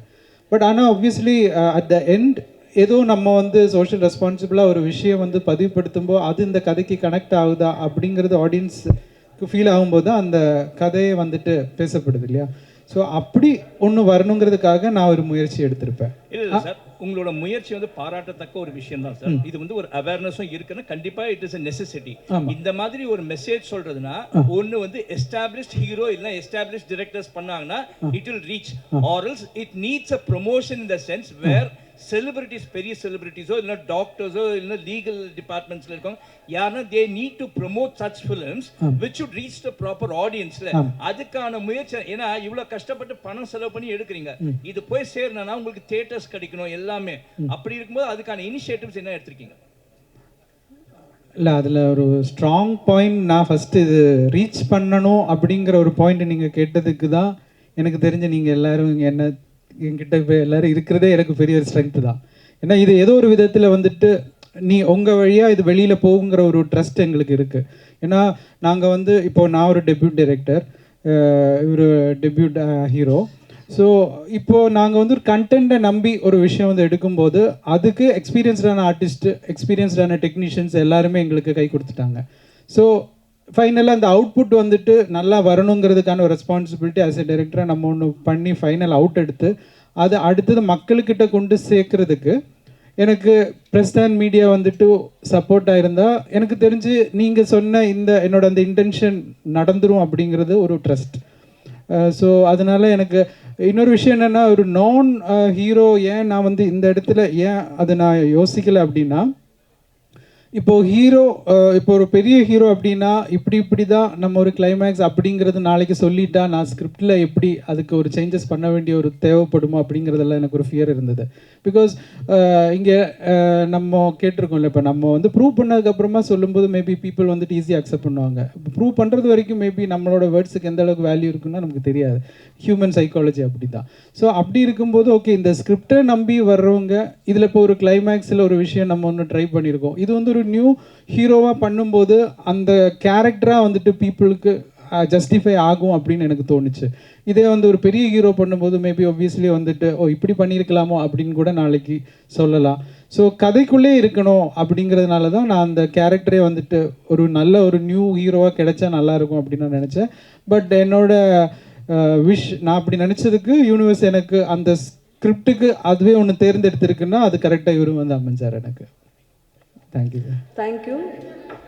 பட் ஆனால் ஆப்வியஸ்லி அட் த எண்ட் ஏதோ நம்ம வந்து சோஷியல் ரெஸ்பான்சிபிளாக ஒரு விஷயம் வந்து பதிவுபடுத்தும்போது அது இந்த கதைக்கு கனெக்ட் ஆகுதா அப்படிங்கிறது ஆடியன்ஸுக்கு ஃபீல் ஆகும்போது தான் அந்த கதையை வந்துட்டு பேசப்படுது இல்லையா. ஸோ அப்படி ஒன்று வரணுங்கிறதுக்காக நான் ஒரு முயற்சி எடுத்திருப்பேன். இல்லை சார், உங்களோட முயற்சி வந்து பாராட்டத்தக்க ஒரு விஷயம் தான் சார். இது வந்து ஒரு அவேர்னஸும் இருக்குன்னா கண்டிப்பாக இட் இஸ் அ நெசசிட்டி. இந்த மாதிரி ஒரு மெசேஜ் சொல்றதுன்னா ஒன்று வந்து எஸ்டாப்ளிஷ்ட் ஹீரோ இல்லை எஸ்டாப்ளிஷ்ட் டிரெக்டர்ஸ் பண்ணாங்கன்னா it will reach, or else it needs a promotion in the sense where celebrities, பெரிய செலிபிரிட்டிஸோ இல்லை டாக்டர்ஸோ இல்லை லீகல் டிபார்ட்மெண்ட்ஸில் இருக்கவங்க யாருன்னா they need to promote such films which should reach the proper ஆடியன்ஸில். அதுக்கான முயற்சி. ஏன்னா இவ்வளோ கஷ்டப்பட்டு பணம் செலவு பண்ணி எடுக்கிறீங்க, இது போய் சேரணும்னா உங்களுக்கு தியேட்டர்ஸ் கிடைக்கணும் எல்லாமே. அப்படி இருக்கும்போது அதுக்கான இனிஷியேட்டிவ்ஸ் என்ன எடுத்திருக்கீங்க? இல்லை, அதில் ஒரு ஸ்ட்ராங் பாயிண்ட் நான் ஃபஸ்ட்டு இது ரீச் பண்ணணும் அப்படிங்கிற ஒரு பாயிண்ட் நீங்கள் கேட்டதுக்கு தான் எனக்கு தெரிஞ்ச நீங்கள் எல்லோரும் என்ன என்கிட்ட இப்போ எல்லோரும் இருக்கிறதே எனக்கு பெரிய ஒரு ஸ்ட்ரென்த்து தான். ஏன்னா இது ஏதோ ஒரு விதத்தில் வந்துட்டு நீ உங்கள் வழியாக இது வெளியில் போகுங்கிற ஒரு ட்ரஸ்ட் எங்களுக்கு இருக்குது. ஏன்னா நாங்கள் வந்து இப்போது நான் ஒரு டெபியூட் டைரக்டர், இவர் டெபியூட் ஹீரோ. ஸோ இப்போது நாங்கள் வந்து ஒரு கண்டென்ட்டை நம்பி ஒரு விஷயம் வந்து எடுக்கும்போது அதுக்கு எக்ஸ்பீரியன்ஸ்டான ஆர்டிஸ்ட்டு, எக்ஸ்பீரியன்ஸ்டான டெக்னீஷியன்ஸ் எல்லாருமே எங்களுக்கு கை கொடுத்துட்டாங்க. ஸோ ஃபைனலாக அந்த அவுட்புட் வந்துட்டு நல்லா வரணுங்கிறதுக்கான ஒரு ரெஸ்பான்சிபிலிட்டி ஆஸ் எ டைரக்டராக நம்ம ஒன்று பண்ணி ஃபைனல் அவுட் எடுத்து அது அடுத்தது மக்கள்கிட்ட கொண்டு சேர்க்கறதுக்கு எனக்கு ப்ரெஸ் அண்ட் மீடியா வந்துட்டு சப்போர்ட்டாக இருந்தால் எனக்கு தெரிஞ்சு நீங்கள் சொன்ன இந்த என்னோட அந்த இன்டென்ஷன் நடந்துரும் அப்படிங்கிறது ஒரு ட்ரஸ்ட். ஸோ அதனால் எனக்கு இன்னொரு விஷயம் என்னென்னா, ஒரு நான் ஹீரோ ஏன் நான் வந்து இந்த இடத்துல ஏன் அதை நான் யோசிக்கலை அப்படின்னா, இப்போது ஹீரோ இப்போ ஒரு பெரிய ஹீரோ அப்படின்னா இப்படி தான் நம்ம ஒரு கிளைமேக்ஸ் அப்படிங்கிறது நாளைக்கு சொல்லிட்டா நான் ஸ்கிரிப்டில் எப்படி அதுக்கு ஒரு சேஞ்சஸ் பண்ண வேண்டிய ஒரு தேவைப்படுமோ அப்படிங்கிறதெல்லாம் எனக்கு ஒரு ஃபியர் இருந்தது. பிகாஸ் இங்கே நம்ம கேட்டிருக்கோம்ல, இப்போ நம்ம வந்து ப்ரூவ் பண்ணதுக்கப்புறமா சொல்லும்போது மேபி பீப்புள் வந்துட்டு ஈஸியாக அக்செப்ட் பண்ணுவாங்க. ப்ரூவ் பண்ணுறது வரைக்கும் மேபி நம்மளோட வேர்ட்ஸுக்கு எந்த அளவுக்கு வேல்யூ இருக்குன்னா நமக்கு தெரியாது. ஹியூமன் சைக்காலஜி அப்படி தான். ஸோ அப்படி இருக்கும்போது ஓகே, இந்த ஸ்கிரிப்டை நம்பி வர்றவங்க இதில் இப்போ ஒரு கிளைமேக்ஸில் ஒரு விஷயம் நம்ம ஒன்று ட்ரை பண்ணியிருக்கோம், இது வந்து ஒரு நியூ ஹீரோவாக பண்ணும்போது அந்த கேரக்டராக வந்துட்டு பீப்புளுக்கு ஜஸ்டிஃபை ஆகும் அப்படின்னு எனக்கு தோணுச்சு. இதே வந்து ஒரு பெரிய ஹீரோ பண்ணும்போது மேபி ஒப்வியஸ்லி வந்துட்டு இப்படி பண்ணியிருக்கலாமோ அப்படின்னு கூட நாளைக்கு சொல்லலாம். ஸோ கதைக்குள்ளே இருக்கணும் அப்படிங்கிறதுனால தான் நான் அந்த கேரக்டரே வந்துட்டு ஒரு நல்ல ஒரு நியூ ஹீரோவாக கிடைச்சா நல்லாயிருக்கும் அப்படின்னு நான் நினச்சேன். பட் என்னோட விஷ், நான் அப்படி நினச்சதுக்கு யூனிவர்ஸ் எனக்கு அந்த ஸ்கிரிப்டுக்கு அதுவே ஒன்று தேர்ந்தெடுத்திருக்குன்னா அது கரெக்டாக இவரும் வந்து அமைஞ்சார் எனக்கு. தேங்க்யூ. தேங்க்யூ.